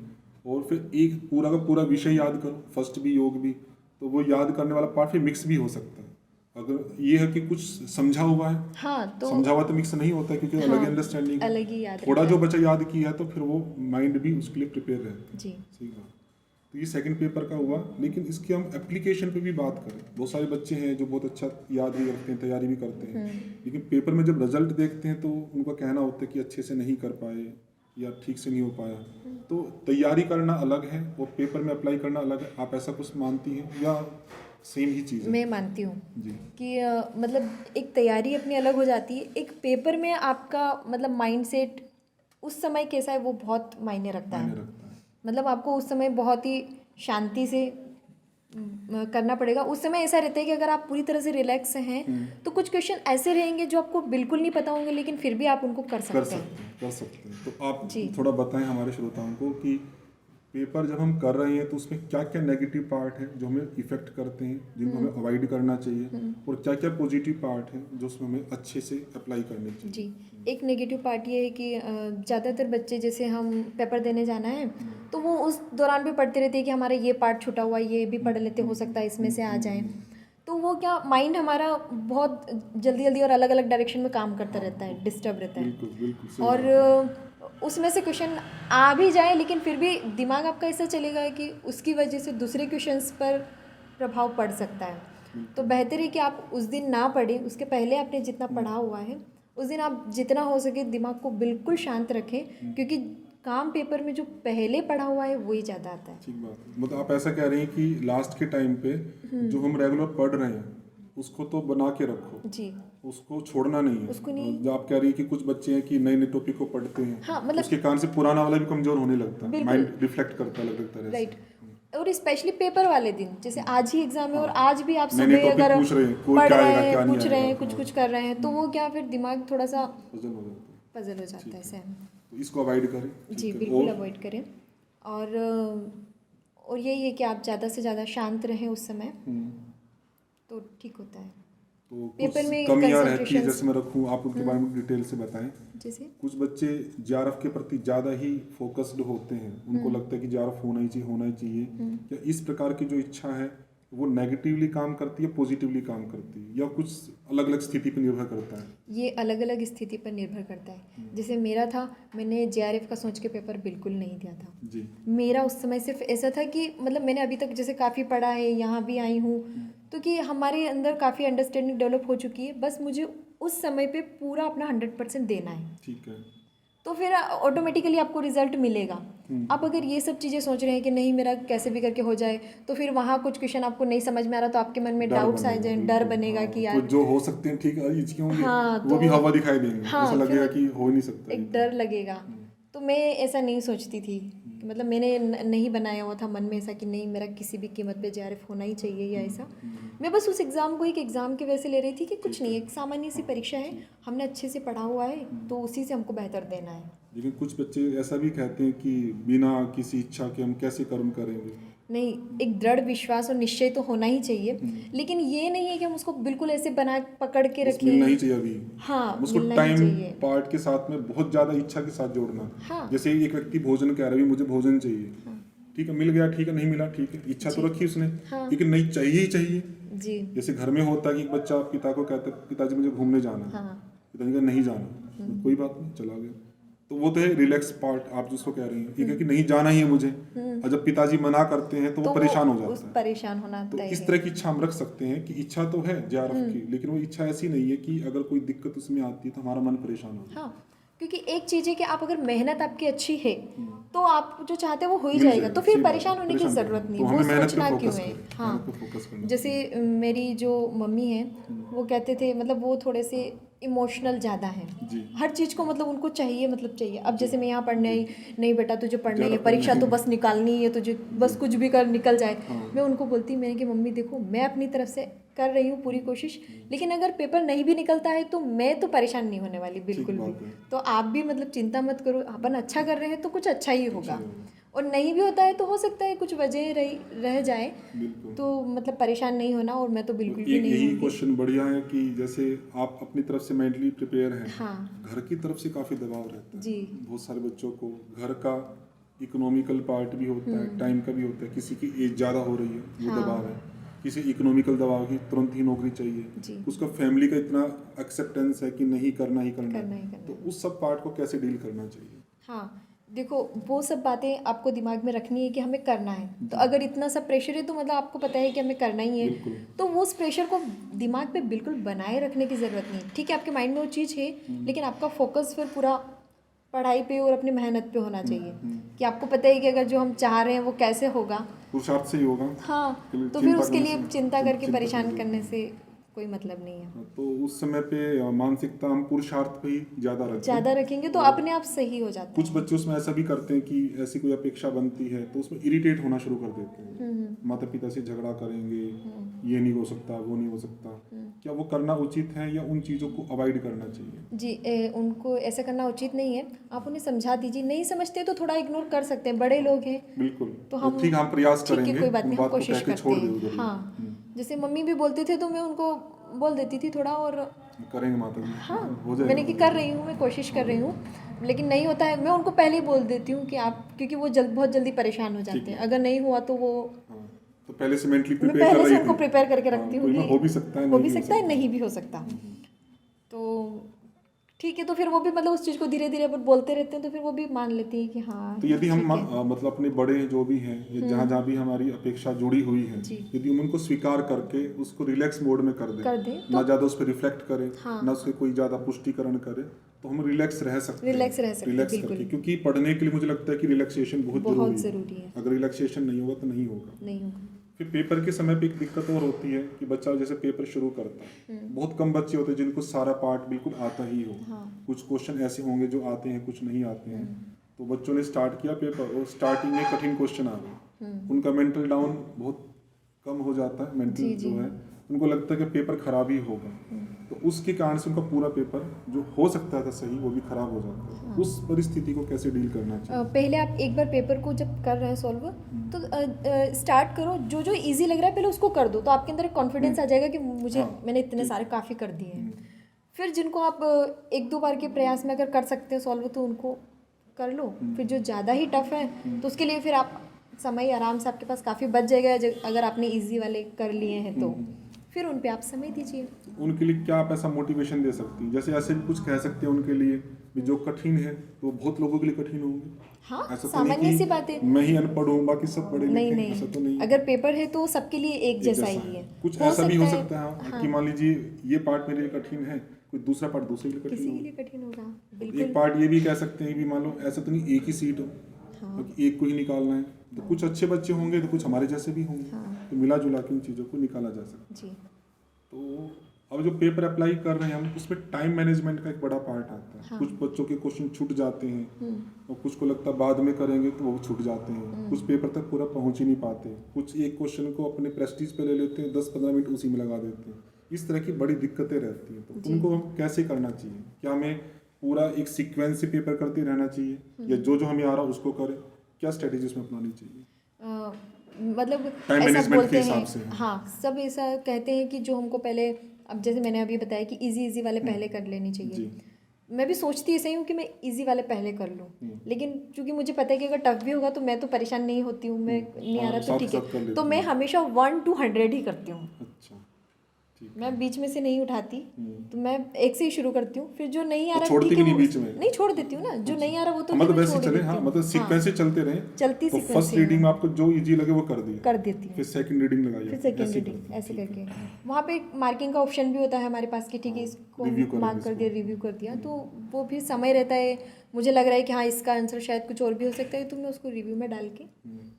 और फिर एक पूरा का पूरा विषय याद करो, फर्स्ट भी योग भी, तो वो याद करने वाला पार्ट फिर मिक्स भी हो सकता है। अगर ये है कि कुछ समझा हुआ है, हाँ, तो समझा हुआ तो मिक्स नहीं होता है, क्योंकि अलग ही अंडरस्टैंडिंग, अलग ही याद थोड़ा जो बचा याद किया है तो फिर वो माइंड भी उसके लिए प्रिपेयर रहता है। जी, सही बात। तो ये सेकंड पेपर का हुआ, लेकिन इसके हम एप्लीकेशन पे भी बात करें। बहुत सारे बच्चे हैं जो बहुत अच्छा याद भी रखते हैं, तैयारी भी करते हैं, लेकिन पेपर में जब रिजल्ट देखते हैं तो उनका कहना होता है कि अच्छे से नहीं कर पाए या ठीक से नहीं हो पाया। तो तैयारी करना अलग है और पेपर में अप्लाई करना अलग है। आप ऐसा कुछ मानती हैं या सेम ही चीज़ है? मैं मानती हूँ जी कि मतलब एक तैयारी अपनी अलग हो जाती है, एक पेपर में आपका मतलब माइंड सेट उस समय कैसा है वो बहुत मायने रखता है। मतलब आपको उस समय बहुत ही शांति से करना पड़ेगा। उस समय ऐसा रहता है कि अगर आप पूरी तरह से रिलैक्स हैं तो कुछ क्वेश्चन ऐसे रहेंगे जो आपको बिल्कुल नहीं पता होंगे, लेकिन फिर भी आप उनको कर सकते हैं। तो आप थोड़ा बताएं हमारे श्रोताओं को कि पेपर जब हम कर रहे हैं तो उसमें क्या क्या नेगेटिव पार्ट है जो हमें इफेक्ट करते हैं, जिनको हमें अवॉइड करना चाहिए, और क्या क्या पॉजिटिव पार्ट है जो उसमें हमें अच्छे से अप्लाई करने चाहिए। जी, एक नेगेटिव पार्ट ये है कि ज़्यादातर बच्चे, जैसे हम पेपर देने जाना है तो वो उस दौरान भी पढ़ते रहते हैं कि हमारा ये पार्ट छूटा हुआ है, ये भी पढ़ लेते, हो सकता है इसमें से आ जाए। तो वो क्या, माइंड हमारा बहुत जल्दी जल्दी और अलग अलग डायरेक्शन में काम करता रहता है, डिस्टर्ब रहता है। बिल्कुल और उसमें से क्वेश्चन आ भी जाए लेकिन फिर भी दिमाग आपका ऐसा चलेगा कि उसकी वजह से दूसरे क्वेश्चंस पर प्रभाव पड़ सकता है। तो बेहतर है कि आप उस दिन ना पढ़ें, उसके पहले आपने जितना पढ़ा हुआ है उस दिन आप जितना हो सके दिमाग को बिल्कुल शांत रखें, क्योंकि काम पेपर में जो पहले पढ़ा हुआ है वही ज़्यादा आता है। ठीक बात है। मतलब आप ऐसा कह रही हैं कि लास्ट के टाइम पे जो हम रेगुलर पढ़ रहे हैं उसको तो बना के रखो जी, उसको छोड़ना नहीं है। उसको नहीं। जो आप कह रही है कि कुछ बच्चे हैं कि नए नए टॉपिक को पढ़ते हैं, हाँ, मतलब उसके कारण से पुराना वाला भी कमजोर होने लगता है, माइंड रिफ्लेक्ट करता है अलग तरह से। राइट। और स्पेशली पेपर वाले दिन, जैसे आज ही एग्जाम है और आज भी आप नए-नए सुबह टॉपिक अगर पूछ रहे हैं, कोई पढ़ क्या रहे आएगा, हैं, क्या नहीं पूछ रहे हैं, आएगा, कुछ कर रहे हैं, तो वो क्या फिर दिमाग थोड़ा सा पजल हो जाता है। पजल हो जाता है सहम। तो इसको अवॉइड करें। जी, बिल्कुल अवॉइड करें। और यही है कि आप ज़्यादा से ज़्यादा शांत रहें उस समय, तो ठीक होता है। तो पेपर कुछ में कमियां रहती है, concentration- जैसे मैं रखूं, आप उनके बारे में डिटेल से बताएं। जैसे कुछ बच्चे जेआरएफ के प्रति ज़्यादा ही फोकस्ड होते हैं, उनको लगता है कि जेआरएफ होना ही चाहिए। क्या इस प्रकार की जो इच्छा है वो नेगेटिवली काम करती है, पॉजिटिवली काम करती है, या कुछ अलग अलग स्थिति पर निर्भर करता है? ये अलग अलग स्थिति पर निर्भर करता है। जैसे मेरा था, मैंने जेआरएफ का सोच के पेपर बिल्कुल नहीं दिया था जी। मेरा उस समय सिर्फ ऐसा था कि मतलब मैंने अभी तक जैसे काफ़ी पढ़ा है, यहाँ भी आई हूँ, तो कि हमारे अंदर काफ़ी अंडरस्टैंडिंग डेवलप हो चुकी है, बस मुझे उस समय पे पूरा अपना 100% देना है। ठीक है। तो फिर ऑटोमेटिकली आपको रिजल्ट मिलेगा। आप अगर ये सब चीज़ें सोच रहे हैं कि नहीं मेरा कैसे भी करके हो जाए, तो फिर वहाँ कुछ क्वेश्चन आपको नहीं समझ में आ रहा तो आपके मन में डाउट्स आ जाए, डर बनेगा कि यार तो जो हो सकते हैं ठीक है, ये होंगे, हाँ, वो भी हवा दिखाई देंगे, हाँ, ऐसा लगेगा कि हो ही नहीं सकता। एक डर लगेगा। तो मैं ऐसा नहीं सोचती थी कि मतलब मैंने नहीं बनाया हुआ था मन में ऐसा कि नहीं मेरा किसी भी कीमत पे जेआरएफ होना ही चाहिए या ऐसा। मैं बस उस एग्ज़ाम को एक एग्ज़ाम की वजह से ले रही थी कि कुछ नहीं, एक सामान्य सी परीक्षा है, हमने अच्छे से पढ़ा हुआ है तो उसी से हमको बेहतर देना है। लेकिन कुछ बच्चे ऐसा भी कहते हैं कि बिना किसी इच्छा के हम कैसे कर्म करेंगे। नहीं, एक दृढ़ विश्वास और निश्चय तो होना ही चाहिए, लेकिन ये नहीं है कि हम उसको बिल्कुल ऐसे बना पकड़ के रखें। मिलना ही चाहिए अभी। हाँ, उसको मिलना ही टाइम चाहिए। पार्ट के साथ में बहुत ज्यादा इच्छा के साथ जोड़ना। हाँ। जैसे एक व्यक्ति भोजन कह रहा है, मुझे भोजन चाहिए, ठीक है, मिल गया, ठीक है, नहीं मिला, ठीक है, इच्छा तो रखी उसने, लेकिन नहीं चाहिए ही चाहिए। जी। जैसे घर में होता है कि एक बच्चा पिता को कहता है पिताजी मुझे घूमने जाना है, पिताजी का नहीं जाना, कोई बात नहीं, चला गया। तो वो तो है रिलैक्स पार्ट आप जिसको कह रही हैं, एक है कि नहीं जाना ही है मुझे, और जब पिताजी मना करते हैं तो वो परेशान हो जाता है। परेशान होना तो तय इस है। तरह की इच्छा हम रख सकते हैं कि इच्छा तो है जेआरएफ की, लेकिन वो इच्छा ऐसी नहीं है कि अगर कोई दिक्कत उसमें आती है तो हमारा मन परेशान हो जाए। हाँ, क्योंकि एक चीज़ है कि आप अगर मेहनत आपकी अच्छी है तो आप जो चाहते हैं वो हो ही मिल जाएगा, तो फिर सही बात है, परेशान होने की परेशान ज़रूरत नहीं। नहीं, तो वो हमें मेहनत पे सोचना क्यों फोकस है। करें, हाँ, मेहनत पे फोकस करना जैसे मेरी जो मम्मी है वो कहते थे, मतलब वो थोड़े से इमोशनल ज़्यादा हैं, जी। हर चीज़ को मतलब उनको चाहिए, मतलब चाहिए। अब जैसे मैं यहाँ पढ़ने आई, नहीं बेटा तुझे पढ़ना ही है, ज़्यादा परीक्षा पढ़ना तो है। बस निकालनी है तुझे, बस कुछ भी कर निकल जाए। हाँ। मैं उनको बोलती, मैंने कि मम्मी देखो मैं अपनी तरफ से कर रही हूँ पूरी कोशिश, लेकिन अगर पेपर नहीं भी निकलता है तो मैं तो परेशान नहीं होने वाली बिल्कुल भी। बात है। तो आप भी मतलब चिंता मत करो, अपन अच्छा कर रहे हैं तो कुछ अच्छा ही होगा, ही होगा। और नहीं भी होता है तो हो सकता है कुछ वजह रह जाए, बिल्कुल। तो मतलब परेशान नहीं होना, और मैं तो बिल्कुल भी एक नहीं यही होंगी। क्वेश्चन बढ़िया है कि जैसे आप अपनी तरफ से मेंटली प्रिपेयर हैं, हाँ घर की तरफ से काफ़ी दबाव रहता है। जी। बहुत सारे बच्चों को घर का इकोनॉमिकल पार्ट भी होता है, टाइम का भी होता है, किसी की एज ज़्यादा हो रही है वो हाँ। दबाव है, किसी इकोनॉमिकल दबाव की तुरंत ही नौकरी चाहिए, जी। उसका फैमिली का इतना एक्सेप्टेंस है कि नहीं करना ही करना करना ही है, करना तो उस सब पार्ट को कैसे डील करना चाहिए। हाँ, देखो वो सब बातें आपको दिमाग में रखनी है कि हमें करना है, तो अगर इतना सब प्रेशर है तो मतलब आपको पता है कि हमें करना ही है, बिल्कुल। तो वो उस प्रेशर को दिमाग पे बिल्कुल बनाए रखने की ज़रूरत नहीं। ठीक है, आपके माइंड में वो चीज़ है, लेकिन आपका फोकस फिर पूरा पढ़ाई पे और अपनी मेहनत पे होना चाहिए, कि आपको पता है कि अगर जो हम चाह रहे हैं वो कैसे होगा। पुरुषार्थ से ही होगा। हाँ, तो फिर उसके लिए चिंता करके परेशान करने से कोई मतलब नहीं है। तो उस समय पे मानसिकता हम पुरुषार्थ पे ही ज़्यादा रखते हैं। ज़्यादा रखेंगे तो अपने आप सही हो जाता है। कुछ बच्चे उसमें ऐसा भी करते हैं कि ऐसी कोई अपेक्षा बनती है तो उसमें इरिटेट होना शुरू कर देते हैं, माता पिता से झगड़ा करेंगे, ये नहीं हो सकता, वो नहीं हो सकता। क्या वो करना उचित है या उन चीज़ों को अवॉइड करना चाहिए? जी, उनको ऐसा करना उचित नहीं है, आप उन्हें समझा दीजिए, नहीं समझते तो थोड़ा इग्नोर कर सकते हैं, बड़े लोग हैं। बिल्कुल। तो हम ठीक, हम प्रयास ठीक है, करेंगे, कोई बात उन नहीं, हम बात को कोशिश कह के करते छोड़ दे हैं। उधर ही। हाँ, जैसे मम्मी भी बोलते थे तो मैं उनको बोल देती थी थोड़ा, और करेंगे माता जी, हाँ, हो जाएगा। मैंने कि कर रही हूँ, मैं कोशिश कर रही हूँ, लेकिन नहीं होता है मैं उनको पहले ही बोल देती हूँ कि आप, क्योंकि वो बहुत जल्दी परेशान हो जाते हैं, अगर नहीं हुआ तो वो, हाँ, तो पहले से मेंटली मैं प्रिपेयर कर पहले से रही उनको थी। प्रिपेयर करके हाँ, रखती कोई हूँ में कि हो भी सकता है, हो नहीं भी भी हो सकता है, सकता। नहीं भी हो सकता। तो ठीक है, तो फिर वो भी मतलब उस चीज़ को धीरे धीरे बोलते रहते हैं, तो फिर वो भी मान लेती है कि हाँ तो यदि हम ठीक है। मतलब अपने बड़े जो भी हैं, या जहाँ जहाँ भी हमारी अपेक्षा जुड़ी हुई है, जी। यदि हम उनको स्वीकार करके उसको रिलैक्स मोड में कर कर दें ना तो ज़्यादा उस पर रिफ्लेक्ट करें, हाँ। ना उसके कोई ज़्यादा पुष्टिकरण करे, तो हम रिलैक्स रह सकते हैं। रिलैक्स रह सकते हैं, रिलैक्स बिल्कुल। करके, क्योंकि पढ़ने के लिए मुझे लगता है कि रिलैक्सेशन बहुत बहुत जरूरी ज़रूरी है। अगर रिलैक्सेशन नहीं होगा तो नहीं होगा। नहीं होगा। फिर पेपर के समय पे एक दिक्कत और होती है कि बच्चा जैसे पेपर शुरू करता है, बहुत कम बच्चे होते हैं जिनको सारा पार्ट बिल्कुल आता ही हो। हाँ। कुछ क्वेश्चन ऐसे होंगे जो आते हैं, कुछ नहीं आते हैं। तो बच्चों ने स्टार्ट किया पेपर और स्टार्टिंग में कठिन क्वेश्चन आ गए, उनका मेंटल डाउन बहुत कम हो जाता है, मेंटल जी, जो जी। है उनको लगता है कि पेपर खराब ही होगा, तो उसके कारण से उनका पूरा पेपर जो हो सकता था सही वो भी खराब हो जाता है। उस परिस्थिति को कैसे डील करना चाहिए? पहले आप एक बार पेपर को जब कर रहे हैं सॉल्व, तो स्टार्ट करो, जो जो इजी लग रहा है पहले उसको कर दो, तो आपके अंदर एक कॉन्फिडेंस आ जाएगा कि मुझे हाँ, मैंने इतने सारे काफ़ी कर दिए हैं। फिर जिनको आप एक दो बार के प्रयास में अगर कर सकते हो सॉल्व तो उनको कर लो। फिर जो ज़्यादा ही टफ है तो उसके लिए फिर आप समय आराम से आपके पास काफ़ी बच जाएगा, अगर आपने इजी वाले कर लिए हैं तो फिर उन पे आप समय दीजिए। उनके लिए क्या आप ऐसा मोटिवेशन दे सकती हैं? जैसे ऐसे भी कुछ कह सकते हैं उनके लिए भी, जो कठिन है तो बहुत लोगों के लिए कठिन होंगे। हाँ, ऐसा तो सामान्य नहीं सी कि बात है। मैं ही अनपढ़ हूँ बाकी सब पढ़े नहीं लिखे हैं, ऐसा तो नहीं है। अगर पेपर है तो सबके लिए एक जैसा जैसा ही है। कुछ हो ऐसा भी हो सकता सकता है हाँ, कि मान लीजिए ये पार्ट मेरे लिए कठिन है, कोई दूसरा पार्ट दूसरे के लिए किसी कठिन के हो। लिए कठिन होगा, एक बिल्कुल। पार्ट ये भी कह सकते हैं कि मान लो ऐसा तो नहीं एक ही सीट हो, क्योंकि एक को ही निकालना है, तो कुछ अच्छे बच्चे होंगे तो कुछ हमारे जैसे भी होंगे, तो मिला जुला के उन चीज़ों को निकाला जा सकता है। जी। तो अब जो पेपर अप्लाई कर रहे हैं हम, उसमें टाइम मैनेजमेंट का एक बड़ा पार्ट आता है। हाँ। कुछ बच्चों के क्वेश्चन छूट जाते हैं और कुछ को लगता है बाद में करेंगे तो वो छूट जाते हैं, कुछ पेपर तक पूरा पहुंच ही नहीं पाते, कुछ एक क्वेश्चन को अपने प्रेस्टीज पे ले लेते हैं, 10-15 मिनट उसी में लगा देते हैं। इस तरह की बड़ी दिक्कतें रहती हैं, तो उनको हम कैसे करना चाहिए? क्या हमें पूरा एक सीक्वेंस से पेपर करते रहना चाहिए या जो जो हमें आ रहा है उसको करें? क्या स्ट्रेटेजी उसमें अपनानी चाहिए? मतलब टाइम ऐसा मैनेजमेंट के बोलते हिसाब हैं, से। हाँ, सब ऐसा कहते हैं कि जो हमको पहले, अब जैसे मैंने अभी बताया कि इजी वाले पहले कर लेनी चाहिए। जी। मैं भी सोचती ऐसे ही हूँ कि मैं इजी वाले पहले कर लूँ, लेकिन क्योंकि मुझे पता है कि अगर टफ भी होगा तो मैं तो परेशान नहीं होती हूँ, मैं नहीं आ रहा तो साथ ठीक साथ कर है, लेती तो मैं हूँ। हमेशा 1 to 100 ही करती हूँ। अच्छा, ठीक मैं बीच में से नहीं उठाती, तो मैं एक से ही शुरू करती हूँ, फिर जो नहीं आ रहा छोड़ती ठीक है, भी नहीं वो बीच में? नहीं छोड़ देती हूँ ना, जो नहीं आ रहा वो तो मतलब मैं वैसे छोड़ चले, देती हाँ, हूँ। मतलब सीक्वेंस से चलते रहे, चलती तो सीक्वेंस फर्स्ट से, रीडिंग में आपको जो इजी लगे वो कर दिया, कर देती हूँ, फिर सेकंड रीडिंग लगाई, फिर सेकेंड रीडिंग ऐसे करके। वहाँ पे मार्किंग का ऑप्शन भी होता है हमारे पास कि ठीक है इसको रिव्यू करेंगे मार्क कर दिया, रिव्यू कर दिया, तो वो भी समय रहता है, मुझे लग रहा है कि हाँ इसका आंसर शायद कुछ और भी हो सकता है, तो मैं उसको रिव्यू में डाल के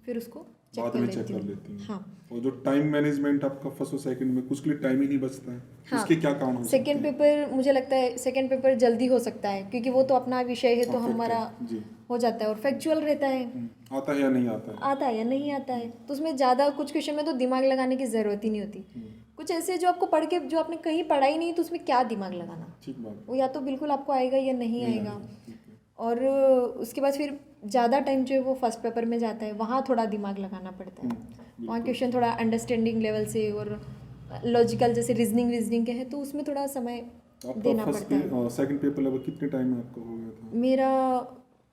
फिर उसको चेक बाद कर में चेक लेती कर हूँ। लेती हैं। हाँ और जो टाइम मैनेजमेंट आपका फर्स्ट और सेकंड में, कुछ के लिए टाइम ही नहीं बचता है, हाँ, उसके क्या कारण हो सकते सेकेंड हैं? पेपर मुझे लगता है सेकेंड पेपर जल्दी हो सकता है, क्योंकि वो तो अपना विषय है, तो हाँ, fact हमारा है, जी। हो जाता है और फैक्चुअल रहता है, आता है या नहीं आता है? आता है या नहीं आता है, तो उसमें ज़्यादा कुछ क्वेश्चन में तो दिमाग लगाने की ज़रूरत ही नहीं होती। कुछ ऐसे जो आपको पढ़ के, जो आपने कहीं पढ़ा ही नहीं, तो उसमें क्या दिमाग लगाना, ठीक बात वो या तो बिल्कुल आपको आएगा या नहीं आएगा। आएगा, ठीक है। और उसके बाद फिर ज़्यादा टाइम जो है वो फर्स्ट पेपर में जाता है, वहाँ थोड़ा दिमाग लगाना पड़ता है, वहाँ क्वेश्चन थोड़ा अंडरस्टैंडिंग लेवल से और लॉजिकल जैसे रीजनिंग के हैं, तो उसमें थोड़ा समय आपका देना फर्स्ट पड़ता है। सेकंड पेपर लगभग कितने टाइम में आपका हो गया था? मेरा,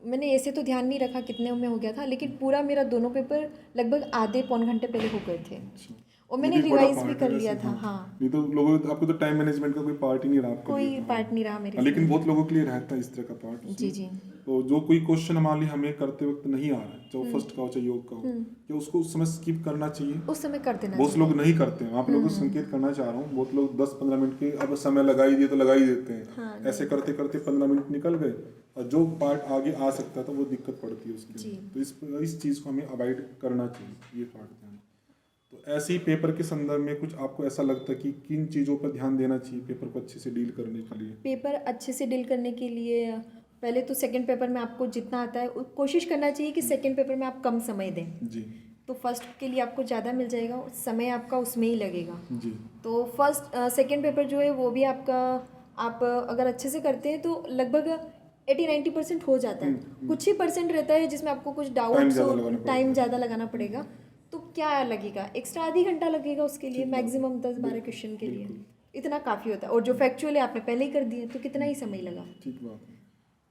मैंने ऐसे तो ध्यान नहीं रखा कितने में हो गया था, लेकिन पूरा मेरा दोनों पेपर लगभग आधे पौन घंटे पहले हो गए थे, अच्छा, और ये मैंने भी बड़ा रिवाइज भी part कर है लिया वैसे, था। हाँ। हाँ, नहीं तो लोगों, आपको तो टाइम मैनेजमेंट का कोई पार्ट ही नहीं रहा आपके कोई लिए, हाँ। पार्ट नहीं रहा मेरे हाँ, लेकिन इसमें। बहुत लोगों के लिए रहता है इस तरह का पार्ट। जी जी। तो जो कोई क्वेश्चन हमारे लिए हमें करते वक्त नहीं आ रहा है, चाहे फर्स्ट का हो चाहे योग का हो, क्या उसको उस समय स्किप करना चाहिए? उस समय कर देना बहुत चाहिए। लोग नहीं करते हैं, आप लोगों को संकेत करना चाह रहा हूँ, बहुत लोग 10-15 मिनट के अब समय लगा ही दिए तो लगा ही देते हैं। हाँ, ऐसे करते करते 15 मिनट निकल गए, और जो पार्ट आगे आ सकता था वो दिक्कत पड़ती है उसके लिए। तो इस चीज़ को हमें अवॉइड करना चाहिए, ये पार्ट ध्यान। तो ऐसे ही पेपर के संदर्भ में कुछ आपको ऐसा लगता है कि किन चीज़ों पर ध्यान देना चाहिए पेपर को अच्छे से डील करने के लिए? पेपर अच्छे से डील करने के लिए पहले तो सेकंड पेपर में आपको जितना आता है कोशिश करना चाहिए कि सेकंड पेपर में आप कम समय दें, जी तो फर्स्ट के लिए आपको ज़्यादा मिल जाएगा, समय आपका उसमें ही लगेगा। जी। तो फर्स्ट सेकंड पेपर जो है वो भी आपका, आप अगर अच्छे से करते हैं तो लगभग 80-90% हो जाता है। कुछ ही परसेंट रहता है जिसमें आपको कुछ डाउट्स हो, टाइम ज़्यादा लगाना पड़ेगा, तो क्या लगेगा, एक्स्ट्रा आधी घंटा लगेगा उसके लिए, मैक्सिमम 10-12 क्वेश्चन के लिए, इतना काफ़ी होता है। और जो फैक्चुअल है आपने पहले ही कर दिए, तो कितना ही समय लगा। ठीक बात है।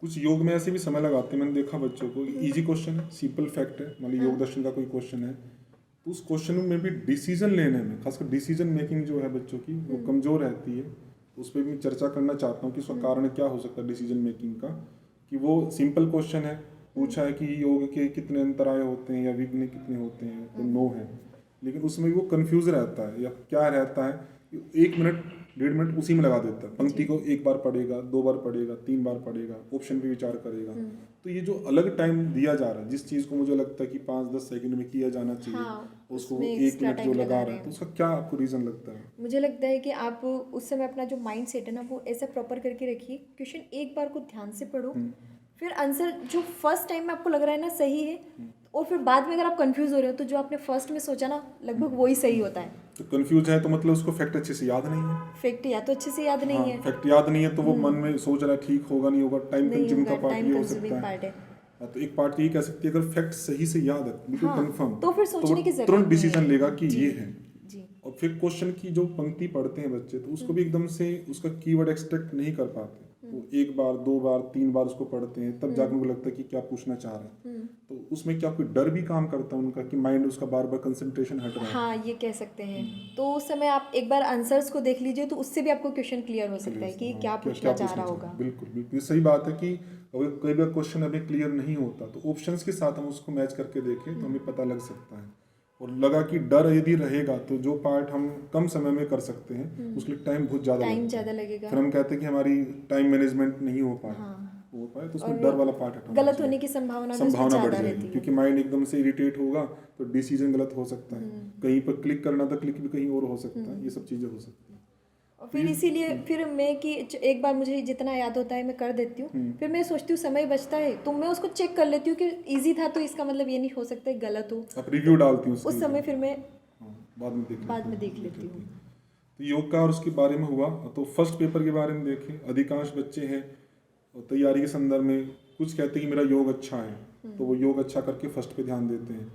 कुछ योग में ऐसे भी समय लगाते हैं, मैंने देखा बच्चों को, इजी क्वेश्चन है, सिंपल फैक्ट है, मान लो योग दर्शन का कोई क्वेश्चन है, तो उस क्वेश्चन में भी डिसीजन लेने में, खासकर डिसीजन मेकिंग जो है बच्चों की वो कमज़ोर रहती है। उस पर भी चर्चा करना चाहता हूँ कि उसका कारण क्या हो सकता है डिसीजन मेकिंग का, कि वो सिंपल क्वेश्चन है, पूछा है कि योग के कितने अंतराय होते हैं या विघ्न कितने होते हैं, तो नो है, लेकिन उसमें वो कंफ्यूज रहता है या क्या रहता है, 1 मिनट 1.5 मिनट उसी में लगा देता है। पंक्ति को 1 बार पढ़ेगा, 2 बार पढ़ेगा, 3 बार पढ़ेगा, ऑप्शन पे विचार करेगा। तो ये जो अलग टाइम दिया जा रहा है, जिस चीज़ को मुझे लगता है कि 5-10 सेकंड में किया जाना चाहिए, हाँ, उसको उसमें 1 एक्स्ट्रा मिनट जो टाइम लगा लगा रहा रहे है, हैं। तो उसका क्या आपको रीज़न लगता है? मुझे लगता है कि आप उस समय अपना जो माइंड सेट है ना वो ऐसा प्रॉपर करके रखिए, क्वेश्चन एक बार को ध्यान से पढ़ो, फिर आंसर जो फर्स्ट टाइम में आपको लग रहा है ना सही है, और फिर बाद में अगर आप कंफ्यूज हो रहे हो तो जो आपने फर्स्ट में सोचा ना लगभग वही सही होता है। तो कंफ्यूज है तो मतलब उसको फैक्ट अच्छे से याद नहीं है। फैक्ट या तो अच्छे से याद नहीं है, फैक्ट याद नहीं है तो वो मन में सोच रहा है ठीक होगा नहीं होगा, टाइम नहीं कंज्यूमिंग का होगा, पार्ट टाइम ये हो कंज्यूमिंग सकता है। पार्ट है। तो एक पार्ट ये कह सकती है, अगर फैक्ट सही से याद है बिल्कुल हाँ, कंफर्म, तो फिर सोचने की वो जरूरत तुरंत नहीं डिसीजन है। लेगा कि जी, ये है। जी। और फिर क्वेश्चन की जो पंक्ति पढ़ते हैं बच्चे, तो उसको भी एकदम से उसका कीवर्ड एक्सट्रैक्ट नहीं कर पाते, वो 1 बार 2 बार 3 बार उसको पढ़ते हैं, तब जाकर उनको लगता है कि क्या पूछना चाह रहे हैं। तो उसमें क्या कोई डर भी काम करता है उनका कि माइंड उसका बार बार कंसंट्रेशन हट रहा है? हाँ, ये कह सकते हैं। तो उस समय आप एक बार आंसर्स को देख लीजिए, तो उससे भी आपको क्वेश्चन क्लियर हो सकता है कि क्या पूछना चाह रहा होगा। बिल्कुल बिल्कुल, ये सही बात है कि अगर कोई भी क्वेश्चन हमें क्लियर नहीं होता तो ऑप्शंस के साथ हम उसको मैच करके देखें तो हमें पता लग सकता है। और लगा कि डर यदि रहेगा तो जो पार्ट हम कम समय में कर सकते हैं उसके लिए टाइम बहुत ज़्यादा लगेगा, फिर हम कहते हैं कि हमारी टाइम मैनेजमेंट नहीं हो पाए। हाँ, हो पाए तो उसमें डर वाला पार्ट हटाना गलत चाहिए। होने की संभावना बढ़ जाएगी क्योंकि माइंड एकदम से इरिटेट होगा तो डिसीजन गलत हो सकता है, कहीं पर क्लिक करना था क्लिक भी कहीं और हो सकता है, ये सब चीज़ें हो सकती हैं। और फिर इसीलिए फिर मैं कि एक बार मुझे जितना याद होता है मैं कर देती हूँ, फिर मैं सोचती हूँ समय बचता है तो मैं उसको चेक कर लेती हूँ कि इजी था, तो इसका मतलब ये नहीं हो सकता है गलत हो, आप रिव्यू डालती हूँ उस समय फिर मैं बाद में देख लेती हूँ। तो योग का और उसके बारे में हुआ, तो फर्स्ट पेपर के बारे में देखें, अधिकांश बच्चे हैं तैयारी के संदर्भ में कुछ कहते हैं कि मेरा योग अच्छा है तो वो योग अच्छा करके फर्स्ट पे ध्यान देते हैं।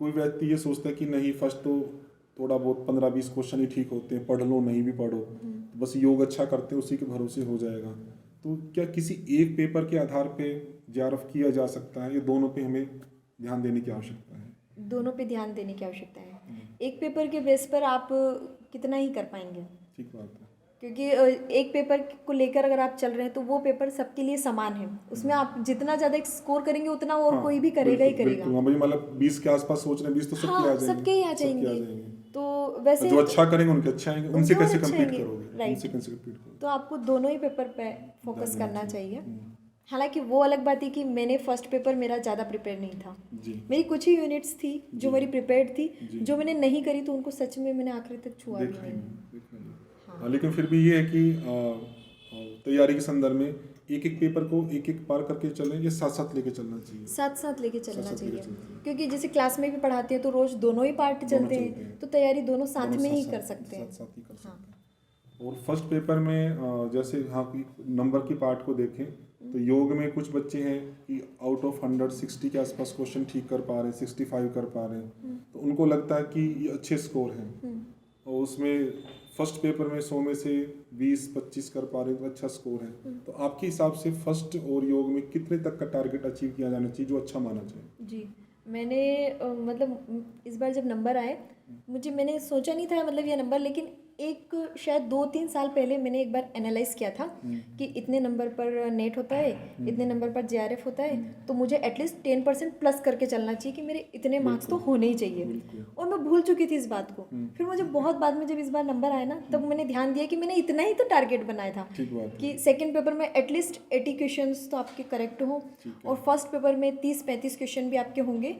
कोई व्यक्ति ये सोचता है कि नहीं फर्स्ट तो थोड़ा बहुत 15-20 क्वेश्चन ही ठीक होते हैं, पढ़ लो नहीं भी पढ़ो, तो बस योग अच्छा करते हैं उसी के भरोसे हो जाएगा। तो क्या किसी एक पेपर के आधार पे जेआरएफ किया जा सकता है या दोनों पे हमें ध्यान देने की आवश्यकता है? दोनों पे ध्यान देने की आवश्यकता है। एक पेपर के बेस पर आप कितना ही कर पाएंगे, ठीक बात है। क्योंकि एक पेपर को लेकर अगर आप चल रहे हैं तो वो पेपर सबके लिए समान है, उसमें आप जितना ज़्यादा स्कोर करेंगे उतना और कोई भी करेगा ही करेगा। बिल्कुल, भाई मतलब 20 के आसपास सोच रहे हैं, 20 तो सबके आ जाएंगे, सबके ही आ जाएंगे। तो वैसे जो अच्छा करेंगे उनके अच्छे आएंगे, उनसे कैसे अच्छे कम्पीट आएंगे, करोगे, राइट। उनसे कैसे कम्पीट करोगे। तो आपको दोनों ही पेपर पे फोकस करना चाहिए। हालांकि वो अलग बात है कि मैंने फर्स्ट पेपर मेरा ज़्यादा प्रिपेयर नहीं था जी। मेरी कुछ ही यूनिट्स थी जो मेरी प्रिपेयर्ड थी, जो मैंने नहीं करी तो उनको सच में मैंने आखिरी तक छुआ भी नहीं। हाँ, लेकिन फिर भी ये है कि तैयारी के संदर्भ में एक एक पेपर को एक एक पार करके चलें, ये साथ साथ लेके चलना चाहिए। साथ साथ लेके चलना साथ-साथ लेके चाहिए, चलना चाहिए। क्योंकि जैसे क्लास में भी पढ़ाते हैं तो रोज दोनों ही पार्ट चलते चलते हैं, हैं। तो तैयारी दोनों साथ दोनों में ही साथ- कर साथ- सकते हैं। साथ ही कर सकते हाँ। हैं। और फर्स्ट पेपर में जैसे हाँ की नंबर की पार्ट को देखें तो योग में कुछ बच्चे हैं कि आउट ऑफ 100 60 के आसपास क्वेश्चन ठीक कर पा रहे हैं, 65 कर पा रहे हैं, तो उनको लगता है कि ये अच्छे स्कोर हैं, और उसमें फर्स्ट पेपर में 100 में से 20-25 कर पा रहे हैं तो अच्छा स्कोर है। तो आपके हिसाब से फर्स्ट और योग में कितने तक का टारगेट अचीव किया जाना चाहिए जो अच्छा माना जाए। जी, मैंने मतलब इस बार जब नंबर आए मैंने सोचा नहीं था मतलब ये नंबर, लेकिन एक शायद 2-3 साल पहले मैंने एक बार एनालाइज किया था कि इतने नंबर पर नेट होता है, इतने नंबर पर जेआरएफ होता है, तो मुझे एटलीस्ट 10% प्लस करके चलना चाहिए कि मेरे इतने मार्क्स तो होने ही चाहिए। और मैं भूल चुकी थी इस बात को। फिर मुझे बहुत बाद में जब इस बार नंबर आया ना तब मैंने ध्यान दिया कि मैंने इतना ही तो टारगेट बनाया था कि सेकेंड पेपर में एटलीस्ट 80 क्वेश्चन तो आपके करेक्ट हो, और फर्स्ट पेपर में 30-35 क्वेश्चन भी आपके होंगे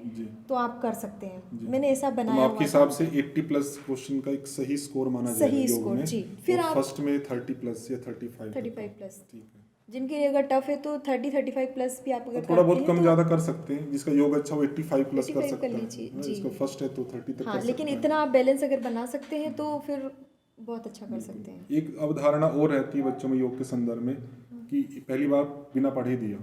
तो आप कर सकते हैं। मैंने ऐसा बनाया हुआ था। आपके हिसाब से 80 प्लस क्वेश्चन का एक सही स्कोर माना जाएगा सही स्कोर जी। फिर आप फर्स्ट में 30 प्लस या 35 प्लस, ठीक है। जिनके लिए अगर टफ है तो 30-35 प्लस भी आप अगर थोड़ा बहुत करते कम हैं ज़्यादा कर सकते हैं, जिसका योग अच्छा हो 85 प्लस कर 85 सकता कर है, लीजिए, हाँ, जी। जिसका फर्स्ट है तो 30 तक हाँ, कर लेकिन सकता है। इतना आप बैलेंस अगर बना सकते हैं तो फिर बहुत अच्छा कर सकते हैं। एक अवधारणा और रहती है बच्चों में योग के संदर्भ में कि पहली बार बिना पढ़े दिया,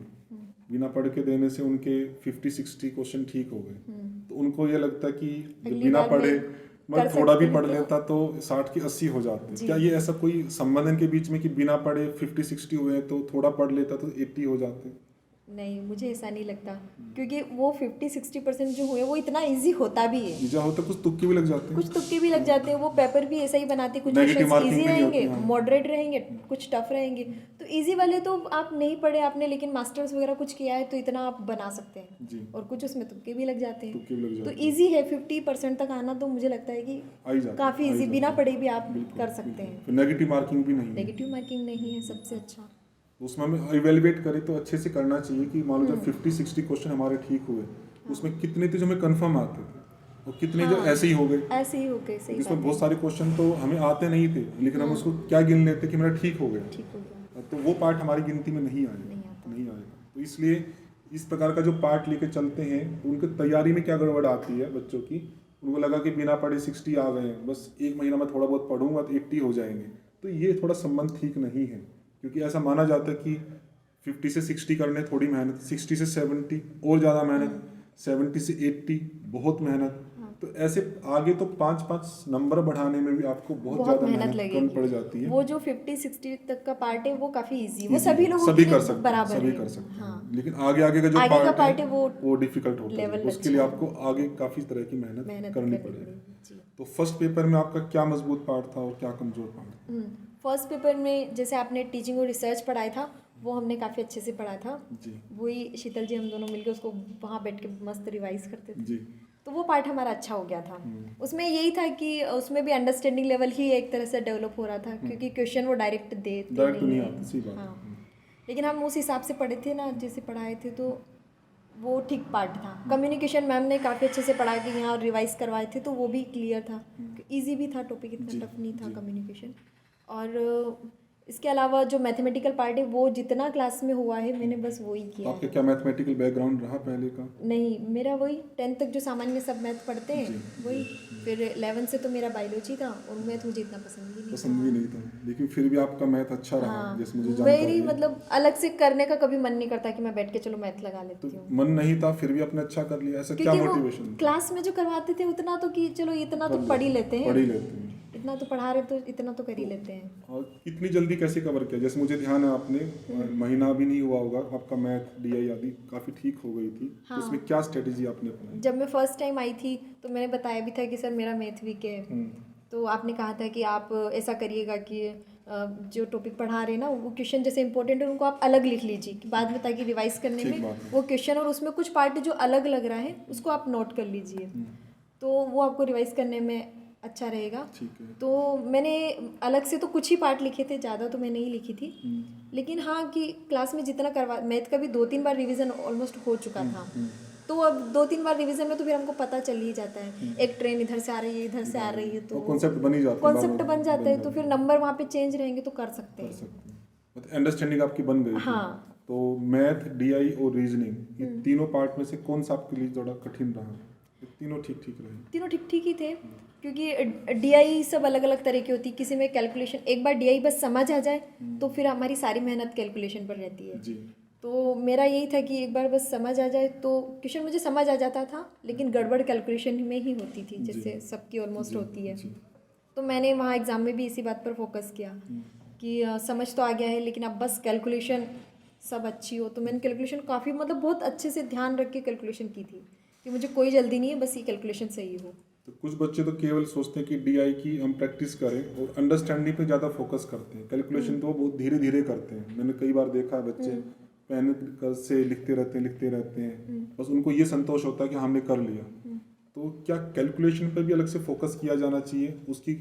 बिना पढ़ के देने से उनके 50-60 क्वेश्चन ठीक हो गए, तो उनको ये लगता है कि जब अगली बिना बार पढ़े में मैं कर थोड़ा सकते भी हैं पढ़ तो- लेता तो 60 के 80 हो जाते। जी। क्या ये ऐसा कोई संबंध के बीच में कि बिना पढ़े 50-60 हुए हैं तो थोड़ा पढ़ लेता तो 80 हो जाते? नहीं, मुझे ऐसा नहीं लगता, क्योंकि वो 50-60% जो हुए वो इतना इजी होता भी है। ईजा होता कुछ तुक्के भी लग जाते हैं, कुछ तुक्के भी लग जाते हैं, वो पेपर भी ऐसा ही बनाते हैं, कुछ Negative क्वेश्चंस marking इजी भी नहीं होती, रहेंगे, हाँ। मॉडरेट रहेंगे, कुछ टफ रहेंगे। तो इजी वाले तो आप नहीं पढ़े आपने, लेकिन मास्टर्स वगैरह कुछ किया है तो इतना आप बना सकते हैं, जी, और कुछ उसमें तुक्के भी लग जाते तुक्के हैं। भी लग तो जाते हैं, इजी है 50% तक आना, तो मुझे लगता है कि आ ही जाता है, काफ़ी आ ही इजी, जाता बिना है। पढ़े भी आप बिल्कुल, कर सकते हैं। फिर नेगेटिव मार्किंग भी नहीं है। नेगेटिव मार्किंग नहीं है, सबसे अच्छा। उसमें हमें इवेलुएट करें तो अच्छे से करना चाहिए कि मान लो जब 50-60 क्वेश्चन हमारे ठीक हुए, उसमें कितने थे जो हमें कंफर्म आते थे और कितने जो ऐसे ही हो गए। ऐसे ही हो गए, सही इसमें बात बहुत है। सारे क्वेश्चन तो हमें आते नहीं थे, लेकिन हम उसको क्या गिन लेते कि मेरा ठीक हो गया, ठीक हो गया, तो वो पार्ट हमारी गिनती में नहीं नहीं आता। आएगा। तो इसलिए इस प्रकार का जो पार्ट लेके चलते हैं तो उनकी तैयारी में क्या गड़बड़ आती है बच्चों की, उनको लगा कि बिना पढ़े 60 आ गए हैं, बस एक महीना में थोड़ा बहुत पढ़ूंगा तो 80 हो जाएंगे। तो ये थोड़ा संबंध ठीक नहीं है, क्योंकि ऐसा माना जाता है कि 50 से 60 करने थोड़ी मेहनत, 60 से 70 और ज़्यादा मेहनत, 70 से 80 बहुत मेहनत। तो ऐसे आगे तो 5-5 नंबर बढ़ाने में भी आपको बहुत ज़्यादा मेहनत करनी पड़ जाती है। वो जो 50-60 तक का पार्ट है वो काफ़ी इजी, वो Easy सभी है, लोगों सभी के कर लिए सकते हैं, बराबर सभी है। कर सकते हैं। हाँ। लेकिन आगे का जो आगे का पार्ट है वो डिफिकल्ट होता है, लेवल उसके लिए अच्छा आपको आगे काफ़ी तरह की मेहनत मेहनत करनी करनी पड़ेगी। पड़ेगी, जी। तो फर्स्ट पेपर में आपका क्या मजबूत पार्ट था और क्या कमजोर पार्ट? फर्स्ट पेपर में जैसे आपने टीचिंग और रिसर्च पढ़ाया था वो हमने काफ़ी अच्छे से पढ़ा था। जी वही शीतल जी हम दोनों मिलकर उसको वहाँ बैठ के मस्त रिवाइज करते थे, जी। तो वो पार्ट हमारा अच्छा हो गया था। उसमें यही था कि उसमें भी अंडरस्टैंडिंग लेवल ही एक तरह से डेवलप हो रहा था, क्योंकि क्वेश्चन वो डायरेक्ट देते डायरेक्ट नहीं हैं। आती, सही बात है। हाँ, लेकिन हम उस हिसाब से पढ़े थे ना, जैसे पढ़ाए थे, तो वो ठीक पार्ट था। कम्युनिकेशन मैम ने काफ़ी अच्छे से पढ़ा के यहाँ रिवाइज करवाए थे, तो वो भी क्लियर था, इजी भी था, टॉपिक इतना टफ नहीं था कम्युनिकेशन। और इसके अलावा जो मैथमेटिकल पार्ट है वो जितना क्लास में हुआ है मैंने बस वही किया आपके है। क्या मैथमेटिकल बैकग्राउंड रहा पहले का? नहीं, मेरा वही 10th तक जो सामान्य सब मैथ पढ़ते हैं वही, फिर 11 से तो मेरा बायोलॉजी था और मैथ मुझे इतना पसंद भी नहीं पसंद भी नहीं था, लेकिन फिर भी आपका मैथ अच्छा रहा। हाँ, जैसे मुझे जानकारी मेरी है। मतलब अलग से करने का कभी मन नहीं करता कि मैं बैठ के चलो मैथ लगा लेती तो हूँ, मन नहीं था फिर भी आपने अच्छा कर लिया, ऐसा क्या क्योंकि वो मोटिवेशन? क्लास में जो करवाते थे उतना तो कि चलो इतना तो पढ़ ही लेते हैं, पढ़ ही लेते हैं। इतना तो पढ़ा रहे तो इतना तो कर ही लेते हैं। और इतनी जल्दी कैसे कवर किया? जैसे मुझे ध्यान है आपने महीना भी नहीं हुआ होगा आपका मैथ DI आदि काफ़ी ठीक हो गई थी। हाँ। तो उसमें क्या स्ट्रेटेजी आपने अपनाई? जब मैं फर्स्ट टाइम आई थी तो मैंने बताया भी था कि सर मेरा मैथ वीक है, तो आपने कहा था कि आप ऐसा करिएगा कि जो टॉपिक पढ़ा रहे हैं ना वो क्वेश्चन जैसे इंपॉर्टेंट है उनको आप अलग लिख लीजिए कि बाद में, ताकि रिवाइज करने ठीक में बात है। वो क्वेश्चन और उसमें कुछ पार्ट जो अलग लग रहा है उसको आप नोट कर लीजिए, तो वो आपको रिवाइज करने में अच्छा रहेगा। ठीक है। तो मैंने अलग से तो कुछ ही पार्ट लिखे थे, ज़्यादा तो मैं नहीं लिखी थी, लेकिन हाँ कि क्लास में जितना करवा, मैथ का भी 2-3 बार रिवीजन ऑलमोस्ट हो चुका था, तो अब 2-3 बार रिवीजन में तो फिर हमको पता चल ही जाता है, एक ट्रेन इधर से आ रही है, इधर से आ रही है, तो कॉन्सेप्ट बन ही जाता है, कॉन्सेप्ट बन जाता है, तो फिर नंबर वहाँ पे चेंज रहेंगे तो कर सकते हैं। मतलब अंडरस्टैंडिंग आपकी बन गई थी। हाँ। तो मैथ, डीआई और रीजनिंग, ये तीनों पार्ट में से कौन सा आपके लिए थोड़ा कठिन रहा? ये तीनों ठीक ठीक रहे? तीनों ठीक ठीक ही थे, क्योंकि डीआई सब अलग अलग तरह की होती है, किसी में कैलकुलेशन, एक बार डीआई बस समझ आ जाए तो फिर हमारी सारी मेहनत कैलकुलेशन पर रहती है। जी। तो मेरा यही था कि एक बार बस समझ आ जाए, तो क्वेश्चन मुझे समझ आ जाता था, लेकिन गड़बड़ कैलकुलेशन में ही होती थी, जैसे सबकी ऑलमोस्ट होती है। तो मैंने वहाँ एग्ज़ाम में भी इसी बात पर फोकस किया कि समझ तो आ गया है, लेकिन अब बस कैलकुलेशन सब अच्छी हो। तो मैंने कैलकुलेशन काफ़ी, मतलब बहुत अच्छे से ध्यान रख के कैलकुलेशन की थी कि मुझे कोई जल्दी नहीं है, बस ये कैलकुलेशन सही हो। तो कुछ बच्चे तो केवल सोचते हैं कि डीआई की हम प्रैक्टिस करें और अंडरस्टैंडिंग पे ज़्यादा फोकस करते हैं, कैलकुलेशन तो वो बहुत धीरे धीरे करते हैं। मैंने कई बार देखा है बच्चे पेन से लिखते रहते हैं, बस उनको ये संतोष होता है कि हमने कर लिया। तो क्या कैलकुलेशन पर भी अलग से फोकस किया जाना चाहिए, उसकी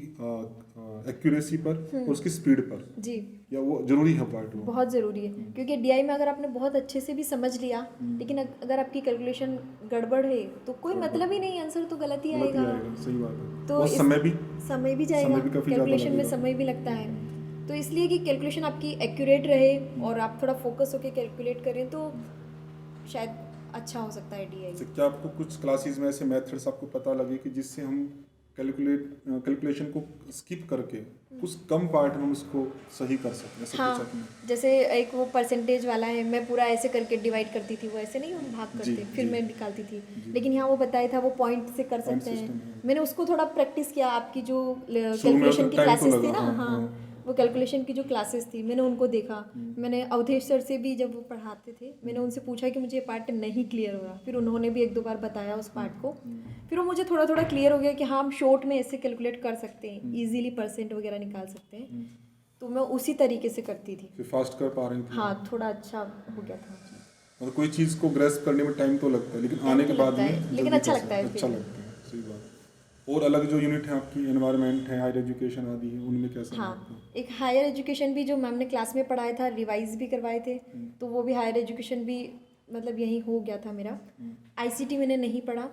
एक्यूरेसी पर और उसकी स्पीड पर? जी, या वो जरूरी है पार्ट? वो बहुत ज़रूरी है, क्योंकि डीआई में अगर आपने बहुत अच्छे से भी समझ लिया, लेकिन अगर आपकी कैलकुलेशन गड़बड़ है तो कोई मतलब ही नहीं, आंसर तो गलत ही गलत ही आएगा। आएगा, सही बात है। तो और समय भी जाएगा, समय भी काफी ज्यादा कैलकुलेशन में लगेगा। समय भी लगता है। तो इसलिए कि कैलकुलेशन आपकी एक्यूरेट रहे और आप थोड़ा फोकस होकर कैलकुलेट करें तो शायद अच्छा हो सकता है डीआई। तो क्या आपको कुछ क्लासेस में ऐसे मेथड्स आपको पता लगे कि जिससे हम कैलकुलेशन को स्किप करके कुछ कम पार्ट में हम उसको सही कर सकते हैं? ऐसा कुछ हाँ, आपने? जैसे एक वो परसेंटेज वाला है, मैं पूरा ऐसे करके डिवाइड करती थी, वो ऐसे नहीं हम भाग करते जी, फिर जी। मैं निकालती थी, लेकिन यहाँ वो बताया था वो पॉइंट से कर Point सकते system हैं। है। मैंने उसको थोड़ा प्रैक्टिस किया, आपकी जो शुरू में कैलकुलेशन तो की टाइम तो क्लासेस थी लगा, ना, हाँ, हाँ, हाँ। वो कैलकुलेशन की जो क्लासेस थी मैंने उनको देखा। मैंने अवधेश सर से भी, जब वो पढ़ाते थे, मैंने उनसे पूछा कि मुझे ये पार्ट नहीं क्लियर हो रहा, फिर उन्होंने भी 1-2 बार बताया उस पार्ट को, फिर वो मुझे थोड़ा थोड़ा क्लियर हो गया कि हाँ हम शॉर्ट में ऐसे कैलकुलेट कर सकते हैं, ईजिली परसेंट वगैरह निकाल सकते हैं। तो मैं उसी तरीके से करती थी। फिर फास्ट कर पा रही थी? हाँ, थोड़ा अच्छा हो गया था। मतलब कोई चीज़ को ग्रेस्प करने में टाइम तो लगता है, लेकिन टाइम आने तो के बाद लगता में है, लेकिन जल्दी अच्छा कर लगता है सकते हैं। फिर अच्छा भी। लगता है, सही बात। और अलग जो यूनिट है आपकी, एनवायरनमेंट है, हायर एजुकेशन आदि है, उनमें कैसा है आपका? हाँ, एक हायर एजुकेशन भी जो मैम ने क्लास में पढ़ाया था, रिवाइज भी करवाए थे, तो वो भी हायर एजुकेशन भी मतलब यही हो गया था मेरा। आईसीटी मैंने नहीं पढ़ा,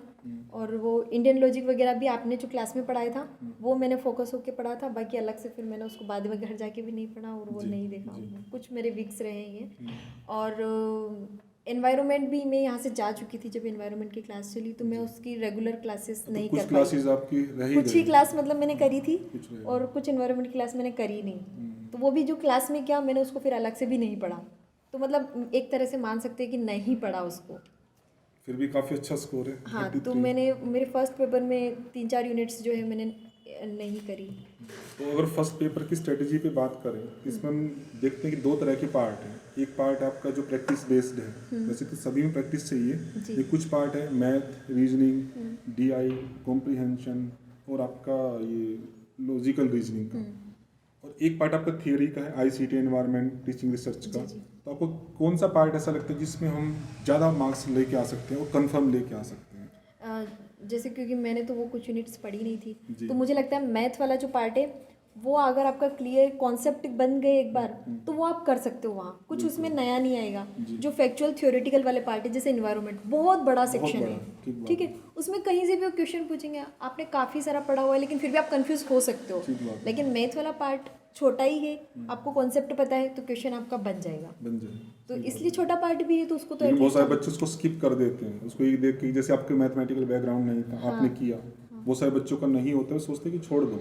और वो इंडियन लॉजिक वगैरह भी आपने जो क्लास में पढ़ाया था वो मैंने फोकस होकर पढ़ा था, बाकी अलग से फिर मैंने उसको बाद में घर जाके भी नहीं पढ़ा और वो जी, नहीं देखा। जी। कुछ मेरे वीक्स रहे हैं ये। और एनवायरनमेंट भी मैं यहाँ से जा चुकी थी, जब एनवायरनमेंट की क्लास चली तो मैं उसकी रेगुलर क्लासेस तो नहीं कुछ कर पाई। क्लासेस आपकी रही कुछ ही गई? क्लास मतलब मैंने करी थी, कुछ रही। और कुछ एनवायरनमेंट क्लास मैंने करी नहीं। तो वो भी जो क्लास में किया मैंने उसको फिर अलग से भी नहीं पढ़ा, तो मतलब एक तरह से मान सकते हैं कि नहीं पढ़ा उसको। फिर भी काफ़ी अच्छा स्कोर है। हाँ, तो 33। मैंने मेरे फर्स्ट पेपर में 3-4 यूनिट्स जो है मैंने नहीं करी। तो अगर फर्स्ट पेपर की स्ट्रेटजी पे बात करें तो इसमें हम देखते हैं कि 2 तरह के पार्ट हैं। एक पार्ट आपका जो प्रैक्टिस बेस्ड है, वैसे तो सभी में प्रैक्टिस चाहिए, जी। ये कुछ पार्ट है मैथ, रीजनिंग, डीआई, कॉम्प्रिहेंशन और आपका ये लॉजिकल रीजनिंग का, और एक पार्ट आपका थियरी का है, आईसीटी, एनवायरनमेंट, टीचिंग रिसर्च का। जी। तो आपको कौन सा पार्ट ऐसा लगता है जिसमें हम ज़्यादा मार्क्स लेके आ सकते हैं और कंफर्म लेके आ सकते हैं? जैसे क्योंकि मैंने तो वो कुछ यूनिट्स पढ़ी नहीं थी, जी। तो मुझे लगता है मैथ वाला जो पार्ट है वो अगर आपका क्लियर कॉन्सेप्ट बन गए एक बार, तो वो आप कर सकते हो, वहाँ कुछ उसमें नया नहीं आएगा। जो फैक्चुअल थ्योरेटिकल वाले पार्ट है, जैसे एनवायरनमेंट बहुत बड़ा सेक्शन है, ठीक बात ठीक है, उसमें कहीं से भी वो क्वेश्चन पूछेंगे, आपने काफ़ी सारा पढ़ा हुआ है लेकिन फिर भी आप कंफ्यूज हो सकते हो। ठीक बात है। लेकिन मैथ वाला पार्ट छोटा ही है, आपको कॉन्सेप्ट पता है तो क्वेश्चन आपका बन जाएगा। बन जाए। तो इसलिए छोटा पार्ट भी है, तो उसको तो लेकिन बहुत at least सारे बच्चे उसको स्किप कर देते हैं, उसको ये देख के, जैसे आपके मैथमेटिकल बैकग्राउंड नहीं था, आपने किया, बहुत सारे बच्चों का नहीं होता है, सोचते हैं कि छोड़ दो,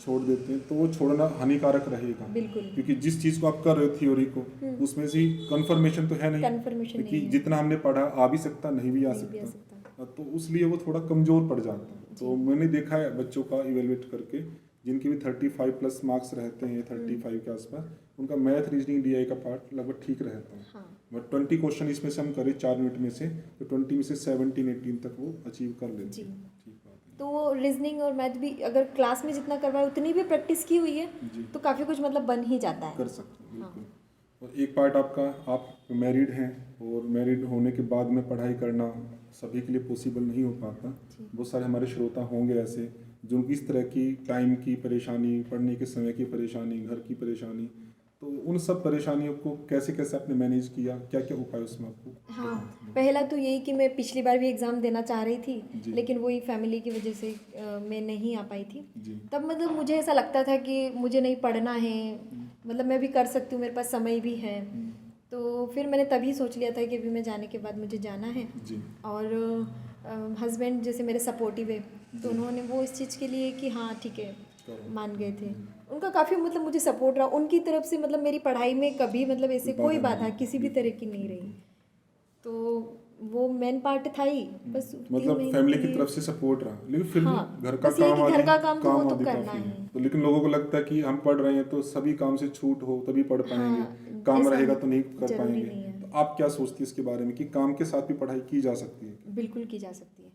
छोड़ देते हैं, तो वो छोड़ना हानिकारक रहेगा। बिल्कुल। क्योंकि जिस चीज़ को आप कर रहे हो थ्योरी को, उसमें से कंफर्मेशन तो है नहीं, Confirmation क्योंकि नहीं है। जितना हमने पढ़ा आ भी सकता, नहीं भी आ नहीं भी आ सकता, तो उसलिए वो थोड़ा कमज़ोर पड़ जाता है। तो मैंने देखा है बच्चों का इवेलुएट करके, जिनके भी 35 प्लस मार्क्स रहते हैं, 35 के आसपास, उनका मैथ, रीजनिंग, डीआई का पार्ट लगभग ठीक रहता है। हाँ। बट 20 क्वेश्चन इसमें से हम करें 4 यूनिट में से, तो 20 में से 17-18 तक वो अचीव कर लेते हैं। ठीक बात है। तो वो रीजनिंग और मैथ भी अगर क्लास में जितना करवाए उतनी भी प्रैक्टिस की हुई है तो काफ़ी कुछ मतलब बन ही जाता है। कर सकते हैं बिल्कुल। और एक पार्ट आपका, आप मैरिड हैं और मैरिड होने के बाद में पढ़ाई करना सभी के लिए पॉसिबल नहीं हो पाता। बहुत सारे हमारे श्रोता होंगे ऐसे जो इस तरह की टाइम की परेशानी, पढ़ने के समय की परेशानी, घर की परेशानी, तो उन सब परेशानियों को कैसे कैसे आपने मैनेज किया, क्या क्या उपाय उसमें आपको? हाँ, पहला तो यही कि मैं पिछली बार भी एग्ज़ाम देना चाह रही थी लेकिन वही फैमिली की वजह से मैं नहीं आ पाई थी। तब मतलब मुझे ऐसा लगता था कि मुझे नहीं पढ़ना है, मतलब मैं भी कर सकती हूँ, मेरे पास समय भी है। तो फिर मैंने तभी सोच लिया था कि अभी मैं जाने के बाद मुझे जाना है। और हस्बैंड जैसे मेरे सपोर्टिव है तो उन्होंने वो इस चीज़ के लिए कि हाँ ठीक है मान गए थे। उनका काफ़ी मतलब मुझे सपोर्ट रहा उनकी तरफ से, मतलब मेरी पढ़ाई में कभी मतलब ऐसे कोई बाधा किसी भी तरह की नहीं रही। तो वो मेन पार्ट था ही बस। मतलब फैमिली की तरफ से सपोर्ट रहा, लेकिन फिर हाँ, भी घर का बस ये काम कि आदि, घर का काम तो वो तो आदि करना काफी है। तो लेकिन लोगों को लगता है कि हम पढ़ रहे हैं तो सभी काम से छूट हो तभी पढ़ पाएंगे, हाँ, काम ऐसा रहेगा तो नहीं कर जरूरी पाएंगे। नहीं है। तो आप क्या सोचती है इसके बारे में कि काम के साथ भी पढ़ाई की जा सकती है? बिल्कुल की जा सकती है।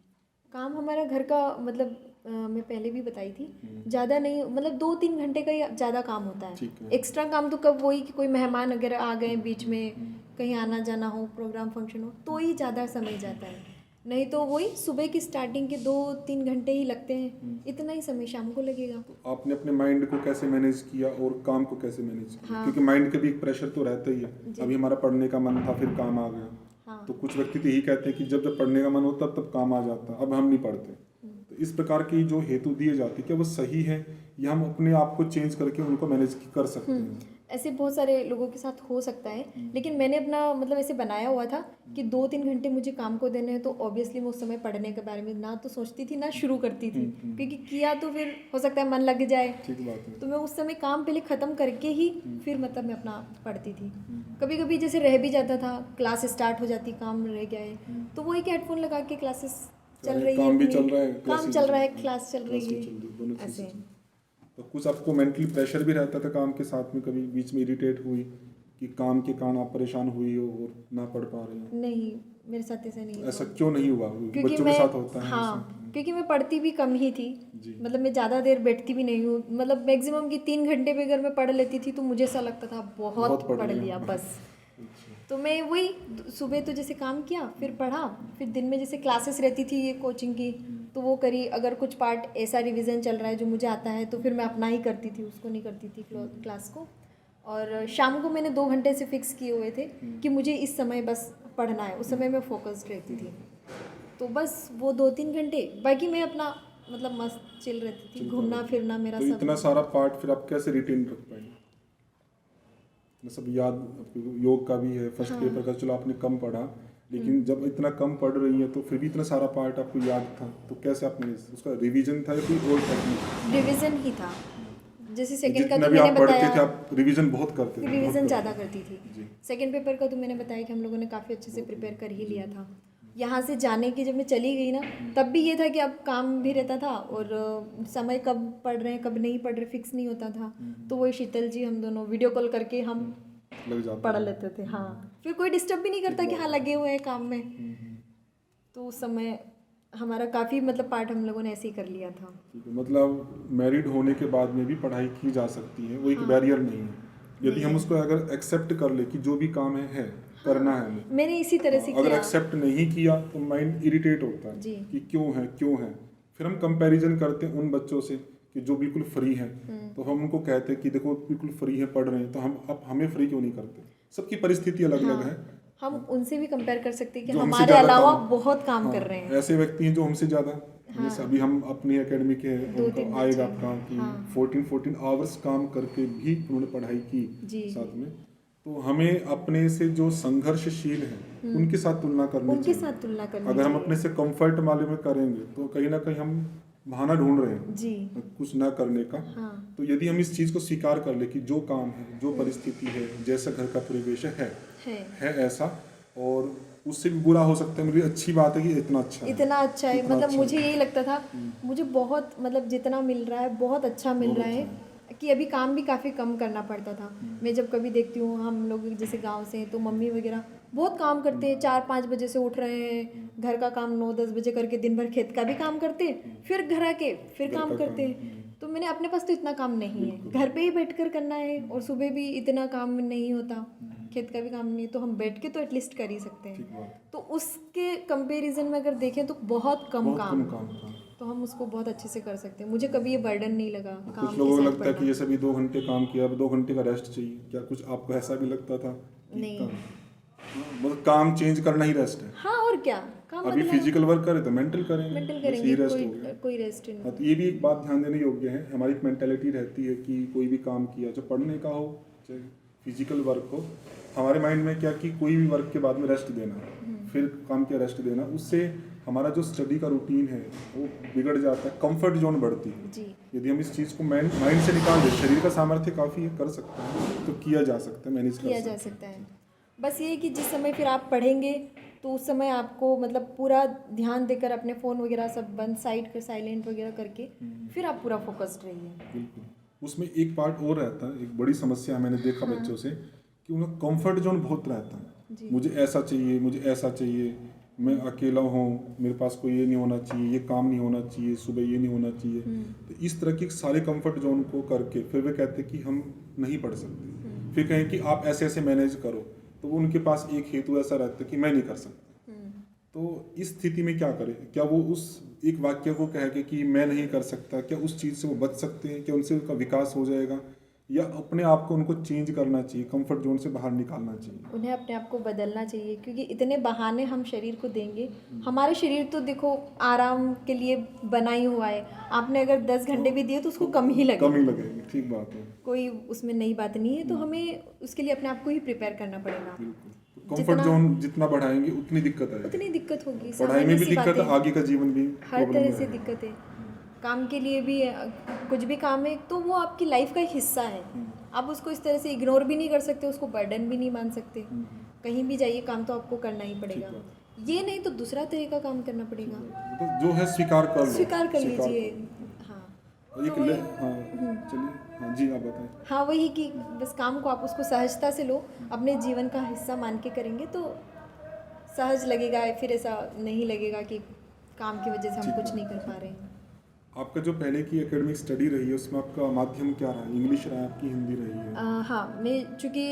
काम हमारा घर का मतलब मैं पहले भी बताई थी, ज़्यादा नहीं, मतलब 2-3 घंटे का ही ज़्यादा काम होता है। एक्स्ट्रा काम तो कब वही कि कोई मेहमान अगर आ गए बीच में, कहीं आना जाना हो, प्रोग्राम फंक्शन हो तो ही ज़्यादा समय जाता है। नहीं तो वही सुबह की स्टार्टिंग के 2-3 घंटे ही लगते हैं, इतना ही समय शाम को लगेगा। तो आपने अपने माइंड को कैसे मैनेज किया और काम को कैसे मैनेज किया? क्योंकि माइंड के भी एक प्रेशर तो रहता ही है। अभी हमारा पढ़ने का मन था फिर काम आ गया। तो कुछ व्यक्ति तो यही कहते हैं कि जब जब पढ़ने का मन होता तब काम आ जाता, अब हम नहीं पढ़ते। तो इस प्रकार की जो हेतु दिए जाते क्या वो सही है या हम अपने आप को चेंज करके उनको मैनेज कर सकते हैं? ऐसे बहुत सारे लोगों के साथ हो सकता है, लेकिन मैंने अपना मतलब ऐसे बनाया हुआ था कि 2-3 घंटे मुझे काम को देने हैं तो ऑब्वियसली मैं उस समय पढ़ने के बारे में ना तो सोचती थी ना शुरू करती थी, क्योंकि किया तो फिर हो सकता है मन लग जाए। ठीक बात है। तो मैं उस समय काम पहले ख़त्म करके ही फिर मतलब मैं अपना पढ़ती थी। कभी कभी जैसे रह भी जाता था, क्लास स्टार्ट हो जाती, काम रह गया है तो वही कि हेडफोन लगा के क्लासेस चल रही है, काम भी चल रहा है, काम चल रहा है, क्लास चल रही है, दोनों चीजें। ऐसे। तो कुछ आपको मेंटली प्रेशर भी रहता था काम के साथ में, कभी बीच में इरिटेट हुई कि काम के कारण आप परेशान हुई हो और ना पढ़ पा रही हो? नहीं, मेरे साथ ऐसा नहीं हुआ। ऐसा क्यों नहीं हुआ? क्योंकि बच्चों के साथ होता है हाँ, ऐसा। क्योंकि मैं पढ़ती भी कम ही थी। मतलब मैं ज़्यादा देर बैठती भी नहीं हूँ, मतलब मैक्सिमम की 3 घंटे भी अगर मैं पढ़ लेती थी तो मुझे ऐसा लगता था बहुत पढ़ लिया बस। तो मैं वही सुबह तो जैसे काम किया, फिर पढ़ा, फिर दिन में जैसे क्लासेस रहती थी ये कोचिंग की तो वो करी। अगर कुछ पार्ट ऐसा रिवीजन चल रहा है जो मुझे आता है तो फिर मैं अपना ही करती थी, उसको नहीं करती थी क्लास को। और शाम को मैंने 2 घंटे से फिक्स किए हुए थे कि मुझे इस समय बस पढ़ना है, उस समय मैं फोकस्ड रहती थी। तो बस वो 2-3 घंटे, बाकी मैं अपना मतलब मस्त चिल रहती थी, घूमना फिरना मेरा तो सब। इतना सारा पार्ट फिर आप कैसे रिटेन रख पाए? इतना सब याद, योग का भी है, फर्स्ट पेपर का चलो आपने कम पढ़ा, लेकिन जब इतना कम पढ़ रही है तो फिर भी इतना सारा पार्ट आपको याद था, तो कैसे आपने उसका रिवीजन था या कोई और टेक्निक? रिवीजन ही था। जैसे सेकंड का जितना तो भी मैंने आप पढ़ते थे बताया, आप रिवीजन बहुत करते थे? रिवीजन ज़्यादा करती थी। सेकंड पेपर का तो मैंने बताया कि हम लोगों ने काफ़ी अच्छे से प्रिपेयर कर ही लिया था। यहाँ से जाने की जब मैं चली गई ना, तब भी ये था कि अब काम भी रहता था और समय कब पढ़ रहे हैं कब नहीं पढ़ रहे फिक्स नहीं होता था। तो वही शीतल जी हम दोनों वीडियो कॉल करके हम पढ़ लेते थे। हाँ, फिर कोई डिस्टर्ब भी नहीं करता कि हाँ लगे हुए हैं काम में। तो उस समय हमारा काफ़ी मतलब पार्ट हम लोगों ने ऐसे ही कर लिया था। मतलब मैरिड होने के बाद में भी पढ़ाई की जा सकती है, वो एक बैरियर नहीं है यदि हम उसको अगर एक्सेप्ट कर ले कि जो भी काम है करना है हमें। मैंने इसी तरह से अगर किया। एक्सेप्ट नहीं किया तो माइंड इरिटेट होता है कि क्यों है। फिर हम कंपैरिजन करते हैं उन बच्चों से कि जो बिल्कुल फ्री है, तो हम उनको कहते हैं कि देखो बिल्कुल फ्री है, पढ़ रहे हैं, तो हम अब हमें फ्री क्यों नहीं करते? सबकी परिस्थिति अलग अलग है। हम उनसे भी कंपेयर कर सकते हैं कि जो हमसे हमारे ज़्यादा अलावा काम- बहुत काम कर रहे हैं। ऐसे व्यक्ति हैं जो हमसे ज़्यादा, जैसे अभी हम अपनी एकेडमी के उनका आएगा आपका कि 14 आवर्स काम करके भी उन्होंने पढ़ाई की साथ में। तो हमें अपने से जो संघर्षशील है उनके साथ तुलना करनी चाहिए। अगर हम अपने से कंफर्ट वाले में करेंगे तो कहीं ना कहीं हम बहाना ढूंढ रहे हैं कुछ ना करने का। तो यदि हम इस चीज़ को स्वीकार कर ले कि जो काम है, जो परिस्थिति है, जैसा घर का परिवेश है ऐसा, और उससे भी बुरा हो सकता है, मेरी अच्छी बात है कि इतना अच्छा है मतलब मुझे यही लगता था, मुझे बहुत मतलब जितना मिल रहा है बहुत अच्छा मिल रहा है कि अभी काम भी काफ़ी कम करना पड़ता था। मैं जब कभी देखती हूँ हम लोग जैसे गांव से हैं तो मम्मी वगैरह बहुत काम करते हैं, 4-5 बजे से उठ रहे हैं, घर का काम 9-10 बजे करके दिन भर खेत का भी काम करते, फिर घर आके फिर काम करते हैं। तो मैंने अपने पास तो इतना काम नहीं है, घर पे ही बैठकर करना है, और सुबह भी इतना काम नहीं होता, खेत का भी काम नहीं है, तो हम बैठ के तो एटलीस्ट कर ही सकते हैं। तो उसके कंपैरिजन में अगर देखें तो बहुत कम काम, तो हम उसको बहुत अच्छे से कर सकते हैं। मुझे कभी ये बर्डन नहीं लगा काम कुछ लोगों को लगता है कि जैसे भी 2 घंटे काम किया, अब 2 घंटे का रेस्ट चाहिए, क्या कुछ आपको ऐसा भी लगता था? नहीं, मतलब काम चेंज करना ही रेस्ट है। हाँ और क्या, काम अभी फिजिकल वर्क करें तो मेंटल करेंगे, मेंटल बस करेंगे, ये रेस्ट हो गया। कोई रेस्ट नहीं। तो ये भी एक बात ध्यान देने योग्य है, हमारी एक मेंटेलिटी रहती है कि कोई भी काम किया, चाहे पढ़ने का हो चाहे फिजिकल वर्क हो, हमारे माइंड में क्या कि कोई भी वर्क के बाद में रेस्ट देना, फिर काम किया रेस्ट देना, उससे हमारा जो स्टडी का रूटीन है वो बिगड़ जाता है, कंफर्ट जोन बढ़ती है जी। यदि हम इस चीज़ को माइंड से निकाल दें, शरीर का सामर्थ्य काफ़ी है, कर सकते हैं, तो किया जा सकता है, मैनेज किया जा सकता है। बस ये है कि जिस समय फिर आप पढ़ेंगे तो उस समय आपको मतलब पूरा ध्यान देकर अपने फ़ोन वगैरह सब बंद, साइड कर साइलेंट वगैरह करके फिर आप पूरा फोकस्ड रहिए। बिल्कुल। उसमें एक पार्ट और रहता है, एक बड़ी समस्या मैंने देखा बच्चों से कि उनका कंफर्ट जोन बहुत रहता है, मुझे ऐसा चाहिए, मुझे ऐसा चाहिए, मैं अकेला हूँ, मेरे पास कोई ये नहीं होना चाहिए, ये काम नहीं होना चाहिए, सुबह ये नहीं होना चाहिए। तो इस तरह के सारे कंफर्ट जोन को करके फिर वे कहते हैं कि हम नहीं पढ़ सकते, फिर कहें कि आप ऐसे ऐसे मैनेज करो, तो उनके पास एक हेतु ऐसा रहता है कि मैं नहीं कर सकता। तो इस स्थिति में क्या करें? क्या वो उस एक वाक्य को कह के कि मैं नहीं कर सकता, क्या उस चीज़ से वो बच सकते हैं? क्या उनसे उनका विकास हो जाएगा, या अपने आप को उनको चेंज करना चाहिए, कंफर्ट जोन से बाहर निकालना चाहिए? उन्हें अपने आप को बदलना चाहिए, क्योंकि इतने बहाने हम शरीर को देंगे, हमारे शरीर तो देखो आराम के लिए बना ही हुआ है, आपने अगर 10 घंटे भी दिए तो उसको कम ही लगेगी, ठीक बात है, कोई उसमें नई बात नहीं है। तो हमें उसके लिए अपने आप को ही प्रिपेयर करना पड़ेगा। कंफर्ट जोन जितना बढ़ाएंगे उतनी दिक्कत आएगी, उतनी दिक्कत होगी, पढ़ाई में भी दिक्कत है, आगे का जीवन भी हर तरह से दिक्कत है। काम के लिए भी कुछ भी काम है तो वो आपकी लाइफ का एक हिस्सा है, आप उसको इस तरह से इग्नोर भी नहीं कर सकते, उसको बर्डन भी नहीं मान सकते। कहीं भी जाइए काम तो आपको करना ही पड़ेगा, ये नहीं तो दूसरा तरीका काम करना पड़ेगा, तो जो है स्वीकार कर लो, स्वीकार कर लीजिए। हाँ चलिए, हाँ जी आप बताएं। हाँ वही कि बस काम को आप उसको सहजता से लो, अपने जीवन का हिस्सा मान के करेंगे तो सहज लगेगा, फिर ऐसा नहीं लगेगा कि काम की वजह से हम कुछ नहीं कर पा रहे हैं। आपका जो पहले की एकेडमिक स्टडी रही है उसमें आपका माध्यम क्या रहा? इंग्लिश रहा है आपकी, हिंदी रही है? हाँ, मैं चूँकि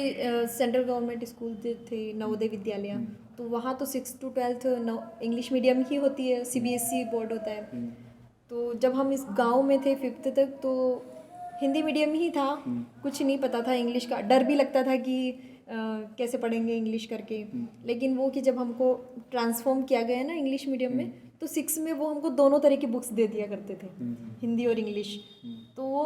सेंट्रल गवर्नमेंट स्कूल थे नवोदय विद्यालय, तो वहाँ तो 6 to 12 इंग्लिश मीडियम ही होती है, CBSE बोर्ड होता है। तो जब हम इस गांव में थे 5th तक तो हिंदी मीडियम ही था, कुछ नहीं पता था इंग्लिश का, डर भी लगता था कि कैसे पढ़ेंगे इंग्लिश करके। लेकिन वो कि जब हमको ट्रांसफॉर्म किया गया ना इंग्लिश मीडियम में, तो 6 में वो हमको दोनों तरह की बुक्स दे दिया करते थे, हिंदी और इंग्लिश, तो वो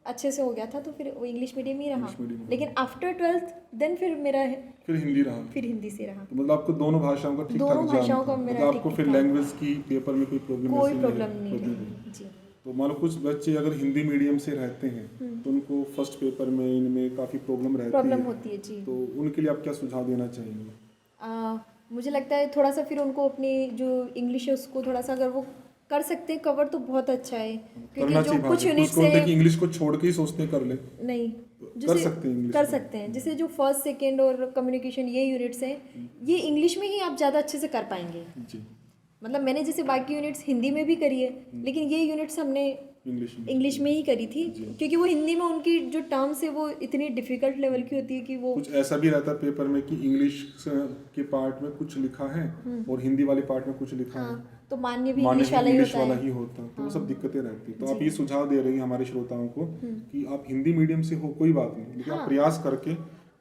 अच्छे से हो गया था, तो फिर वो इंग्लिश मीडियम ही रहा। लेकिन आफ्टर 12th देन फिर मेरा फिर हिंदी रहा, फिर हिंदी से रहा। तो मतलब आपको दोनों भाषाओं का ठीक-ठाक दोनों भाषाओं का मेरा आपको फिर लैंग्वेज की पेपर में कोई प्रॉब्लम नहीं जी। तो मान लो कुछ बच्चे अगर हिंदी मीडियम से रहते हैं तो उनको फर्स्ट पेपर में इनमें काफ़ी प्रॉब्लम होती है जी। तो उनके लिए आप क्या सुझाव देना चाहेंगे? मुझे लगता है थोड़ा सा फिर उनको अपनी जो इंग्लिश है उसको थोड़ा सा अगर वो कर सकते हैं कवर तो बहुत अच्छा है, क्योंकि जो कुछ यूनिट्स है इंग्लिश को छोड़ के ही सोचते कर ले नहीं, कर सकते हैं जैसे जो फर्स्ट सेकेंड और कम्युनिकेशन ये यूनिट्स हैं, ये इंग्लिश में ही आप ज़्यादा अच्छे से कर पाएंगे जी। मतलब मैंने जैसे बाकी यूनिट्स हिंदी में भी करी है, लेकिन ये यूनिट्स हमने इंग्लिश में ही करी थी, क्योंकि वो हिंदी में उनकी जो टर्म्स है वो इतनी डिफिकल्ट लेवल की होती है कि वो कुछ ऐसा भी रहता है पेपर में कि इंग्लिश के पार्ट में कुछ लिखा है और हिंदी वाले पार्ट में कुछ लिखा है, तो मान्य भी इंग्लिश वाला ही होता है। तो वो सब दिक्कतें रहती है। तो आप ये सुझाव दे रही हैं हमारे श्रोताओं को कि आप हिंदी मीडियम से हो कोई बात नहीं, लेकिन आप प्रयास करके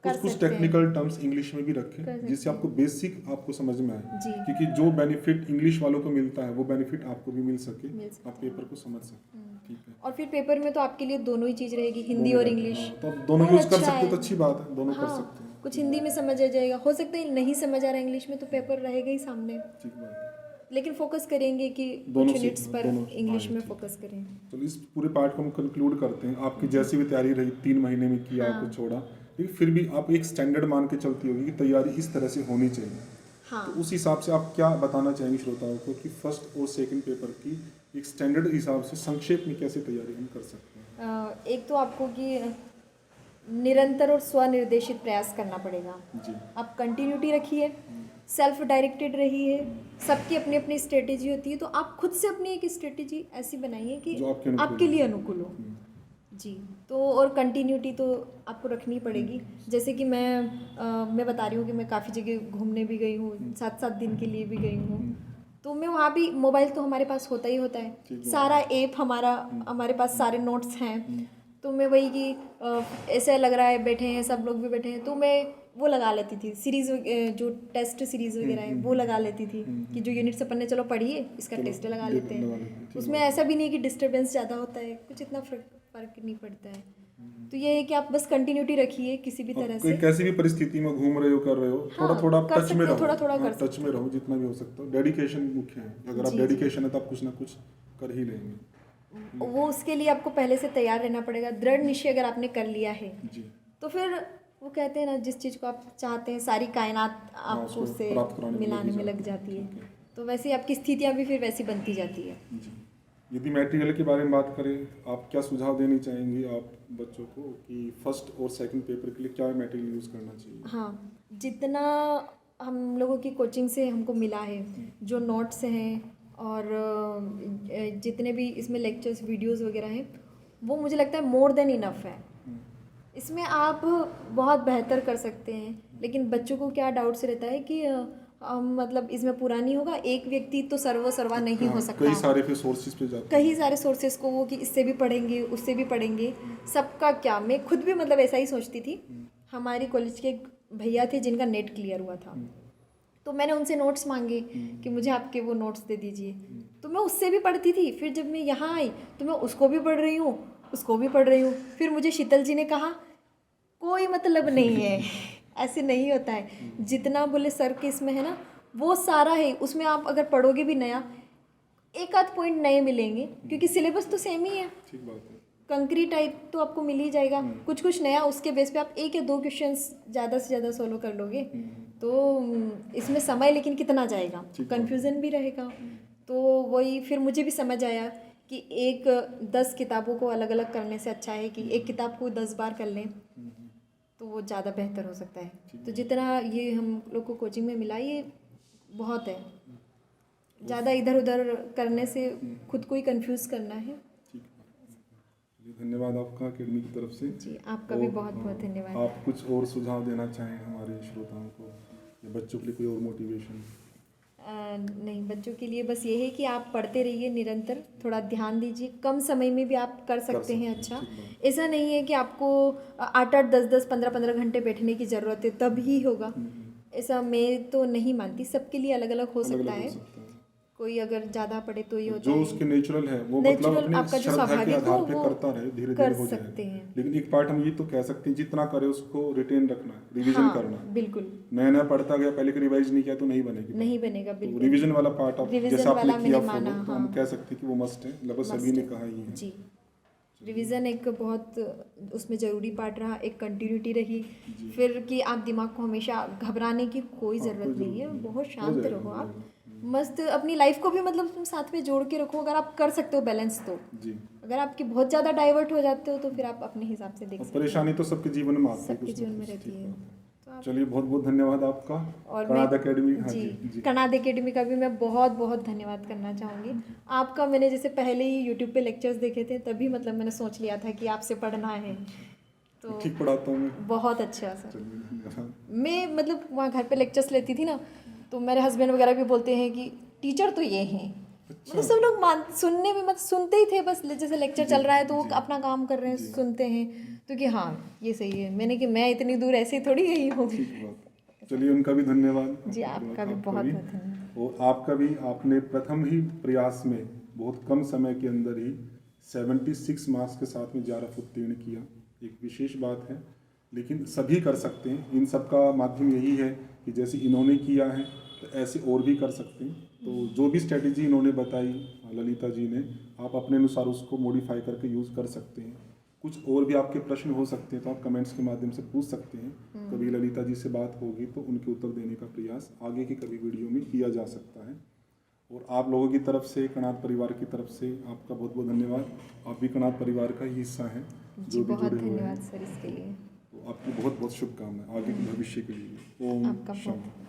कुछ टेक्निकल टर्म्स इंग्लिश में भी रखें जिससे आपको बेसिक आपको समझ में आए, क्योंकि जो बेनिफिट इंग्लिश वालों को मिलता है वो बेनिफिट आपको भी मिल सके, आप पेपर को समझ सकें। ठीक है, और फिर पेपर में तो आपके लिए दोनों ही चीज़ रहेगी, हिंदी और इंग्लिश, तो आप दोनों यूज कर सकते हो, तो अच्छी बात है, दोनों कर सकते हैं। कुछ हिंदी में समझ आ जाएगा, हो सकता है नहीं समझ आ रहा है इंग्लिश में तो पेपर रहेगा ही सामने, ठीक बात है। लेकिन फोकस करेंगे कि कुछ यूनिट्स पर इंग्लिश में फोकस करें। चलो इस पूरे पार्ट को हम कंक्लूड करते हैं। आपकी जैसी भी तैयारी रही 3 महीने में किया, आपको छोड़ा, लेकिन फिर भी आप एक स्टैंडर्ड मान के चलती होगी कि तैयारी इस तरह से होनी चाहिए। हाँ। तो उस हिसाब से आप क्या बताना चाहेंगे श्रोताओं को कि फर्स्ट और सेकंड पेपर की एक स्टैंडर्ड हिसाब से संक्षेप में कैसे तैयारी हम कर सकते हैं? एक तो आपको कि निरंतर और स्वनिर्देशित प्रयास करना पड़ेगा। जी आप कंटिन्यूटी रखिए, सेल्फ डायरेक्टेड रहिए, सबकी अपनी अपनी स्ट्रेटेजी होती है, तो आप खुद से अपनी एक स्ट्रेटेजी ऐसी बनाइए कि जो आपके अनुकूल आपके हो। लिए अनुकूल हो। जी, तो और कंटिन्यूटी तो आपको रखनी पड़ेगी। जैसे कि मैं बता रही हूँ कि मैं काफ़ी जगह घूमने भी गई हूँ, 7-7 दिन के लिए भी गई हूँ, तो मैं वहाँ भी मोबाइल तो हमारे पास होता ही होता है, ठीक है। सारा ऐप हमारे पास सारे नोट्स हैं, तो मैं वही कि ऐसा लग रहा है बैठे हैं सब लोग भी बैठे हैं, तो मैं वो लगा लेती थी सीरीज़, जो टेस्ट सीरीज़ वगैरह है वो लगा लेती थी कि जो यूनिट अपन ने चलो पढ़िए इसका चलो, टेस्ट लगा दे- लेते लगा हैं। लेते हैं, ठीक उसमें बात ऐसा भी नहीं है कि डिस्टरबेंस ज़्यादा होता है, कुछ इतना फर्क नहीं पड़ता है। तो ये है कि आप बस कंटिन्यूटी रखिए किसी भी तरह आप से। कैसी भी परिस्थिति में घूम रहे हो कर रहे हो, थोड़ा हाँ, थोड़ा कर टच सकते में हो, रहो। थोड़ा-थोड़ा हाँ, कर टच सकते में हो। रहो जितना भी हो सकता हो। डेडिकेशन मुख्य है, अगर आप जी, डेडिकेशन है तो आप कुछ ना कुछ कर ही लेंगे। वो उसके लिए आपको पहले से तैयार रहना पड़ेगा। दृढ़ निश्चय अगर आपने कर लिया है जी तो फिर वो कहते हैं ना, जिस चीज़ को आप चाहते हैं सारी कायनात हाँ, आपको उसको उससे प्राप्त कराने में मिलाने लगी में लग जाती जाती है। ठीक है। तो वैसे ही आपकी स्थितियाँ भी फिर वैसी बनती जाती है। जी यदि मटेरियल के बारे में बात करें, आप क्या सुझाव देनी चाहेंगी आप बच्चों को कि फर्स्ट और सेकंड पेपर के लिए क्या मटेरियल यूज़ करना चाहिए? हाँ, जितना हम लोगों की कोचिंग से हमको मिला है, जो नोट्स हैं और जितने भी इसमें लेक्चर्स वीडियोस वगैरह हैं, वो मुझे लगता है मोर देन इनफ है। इसमें आप बहुत बेहतर कर सकते हैं, लेकिन बच्चों को क्या डाउट्स रहता है कि मतलब इसमें पूरा नहीं होगा, एक व्यक्ति तो सर्वा नहीं हो सकता। कई सारे फिर सोर्सेज पे जाते कई सारे सोर्सेज को वो कि इससे भी पढ़ेंगे उससे भी पढ़ेंगे, सबका क्या। मैं खुद भी मतलब ऐसा ही सोचती थी। हमारी कॉलेज के एक भैया थे जिनका नेट क्लियर हुआ था, तो मैंने उनसे नोट्स मांगे कि मुझे आपके वो नोट्स दे दीजिए, तो मैं उससे भी पढ़ती थी। फिर जब मैं यहाँ आई तो मैं उसको भी पढ़ रही हूँ, उसको भी पढ़ रही हूँ। फिर मुझे शीतल जी ने कहा कोई मतलब नहीं है, ऐसे नहीं होता है, जितना बोले सर के इसमें है ना वो सारा है, उसमें आप अगर पढ़ोगे भी नया एक आध पॉइंट नए मिलेंगे, क्योंकि सिलेबस तो सेम ही है। ठीक बात है। कंक्रीट टाइप तो आपको मिल ही जाएगा, कुछ नया उसके बेस पे आप 1 या 2 क्वेश्चंस ज़्यादा से ज़्यादा सोल्व कर लोगे। तो इसमें समय लेकिन कितना जाएगा, कन्फ्यूज़न भी रहेगा। तो वही फिर मुझे भी समझ आया कि 10 किताबों को अलग अलग करने से अच्छा है कि एक किताब को 10 बार कर लें, तो वो ज़्यादा बेहतर हो सकता है। तो जितना ये हम लोग को कोचिंग में मिला ये बहुत है, ज़्यादा इधर उधर करने से खुद को ही कंफ्यूज करना है। ठीक है, धन्यवाद आपका अकेडमी की तरफ से। जी, आपका भी और, बहुत बहुत धन्यवाद। आप कुछ और सुझाव देना चाहें हमारे श्रोताओं को या बच्चों के लिए कोई और मोटिवेशन? नहीं, बच्चों के लिए बस ये है कि आप पढ़ते रहिए निरंतर, थोड़ा ध्यान दीजिए, कम समय में भी आप कर सकते हैं अच्छा। ऐसा नहीं है कि आपको 8-8, 10-10, 15-15 घंटे बैठने की ज़रूरत है तब ही होगा, ऐसा मैं तो नहीं मानती। सबके लिए अलग अलग हो सकता है, कोई अगर ज़्यादा पढ़े तो ही होता जो है। उसके नेचुरल है वो मतलब नेचुरल अपनी आपका जो श्रद्धा के स्वाभाविक हो आधार पे वो करता रहे, धीरे कर धीरे हो सकते जाएगा। हैं। लेकिन एक पार्ट हम ये तो कह सकते हैं, जितना करे उसको रिटेन रखना है, रिवीजन हाँ, करना है। बिल्कुल नया नया पढ़ता गया, पहले की रिवाइज नहीं किया तो नहीं बनेगी। नहीं बनेगा, तो बिल्कुल। रिवीजन वाला पार्ट आप रिवीजन जैसा आपने वाला किया मैंने फॉलो, माना, तो हम हाँ। कह सकते हैं कि वो मस्ट है, लगभग सभी ने कहा ही है। जी, रिवीजन एक बहुत उसमें ज़रूरी पार्ट रहा, एक कंटिन्यूटी रही। फिर कि आप दिमाग को हमेशा घबराने की कोई ज़रूरत नहीं है, बहुत शांत रहो आप, मस्त अपनी लाइफ को भी मतलब तुम साथ में जोड़ के रखो। अगर आप कर सकते हो बैलेंस तो जी। अगर आपकी बहुत ज़्यादा डाइवर्ट हो जाते हो तो फिर आप अपने हिसाब से देख और सकते परेशानी तो सबके जीवन में हो, आती है, सबके कुछ ना जीवन में कुछ। रहती ठीक है। है। तो आप चलिए, बहुत बहुत धन्यवाद आपका। और कनाड अकेडमी, हाँ जी, जी। कनाड अकेडमी का भी मैं बहुत बहुत धन्यवाद करना चाहूँगी। आपका मैंने जैसे पहले ही यूट्यूब पे लेक्चर्स देखे थे, तभी मतलब मैंने सोच लिया था कि आपसे पढ़ना है। तो ठीक पढ़ाता हूँ मैं। बहुत अच्छा सर। चलिए, धन्यवाद। मैं मतलब वहाँ घर पे लेक्चर्स लेती थी ना, तो मेरे हस्बैंड वगैरह भी बोलते हैं कि टीचर तो ये हैं। मतलब सब लोग सुनने में मतलब सुनते ही थे, बस जैसे लेक्चर चल रहा है तो वो अपना काम कर रहे हैं, सुनते हैं, तो कि हाँ ये सही है। मैंने कि मैं इतनी दूर ऐसे ही थोड़ी गई हूँ। ठीक बात। चलिए, उनका भी धन्यवाद। जी, आपका भी बहुत बहुत धन्यवाद। और आपका भी, आपने प्रथम ही प्रयास में बहुत कम समय के अंदर ही 76 मार्क्स के साथ में 11 उत्तीर्ण किया, एक विशेष बात है। लेकिन सभी कर सकते हैं, इन सब का माध्यम यही है कि जैसे इन्होंने किया है तो ऐसे और भी कर सकते हैं। तो जो भी स्ट्रेटेजी इन्होंने बताई ललिता जी ने, आप अपने अनुसार उसको मॉडिफाई करके यूज़ कर सकते हैं। कुछ और भी आपके प्रश्न हो सकते हैं तो आप कमेंट्स के माध्यम से पूछ सकते हैं। कभी ललिता जी से बात होगी तो उनके उत्तर देने का प्रयास आगे की कभी वीडियो में किया जा सकता है। और आप लोगों की तरफ से, कनाड परिवार की तरफ से आपका बहुत बहुत धन्यवाद। आप भी कनाड परिवार का ही हिस्सा हैं, जो भी बहुत जुड़े हुए हैं। धन्यवाद सर इसके लिए। बहुत बहुत शुभकामनाएं आगे के भविष्य के लिए। ओम आपका बहुत शांति।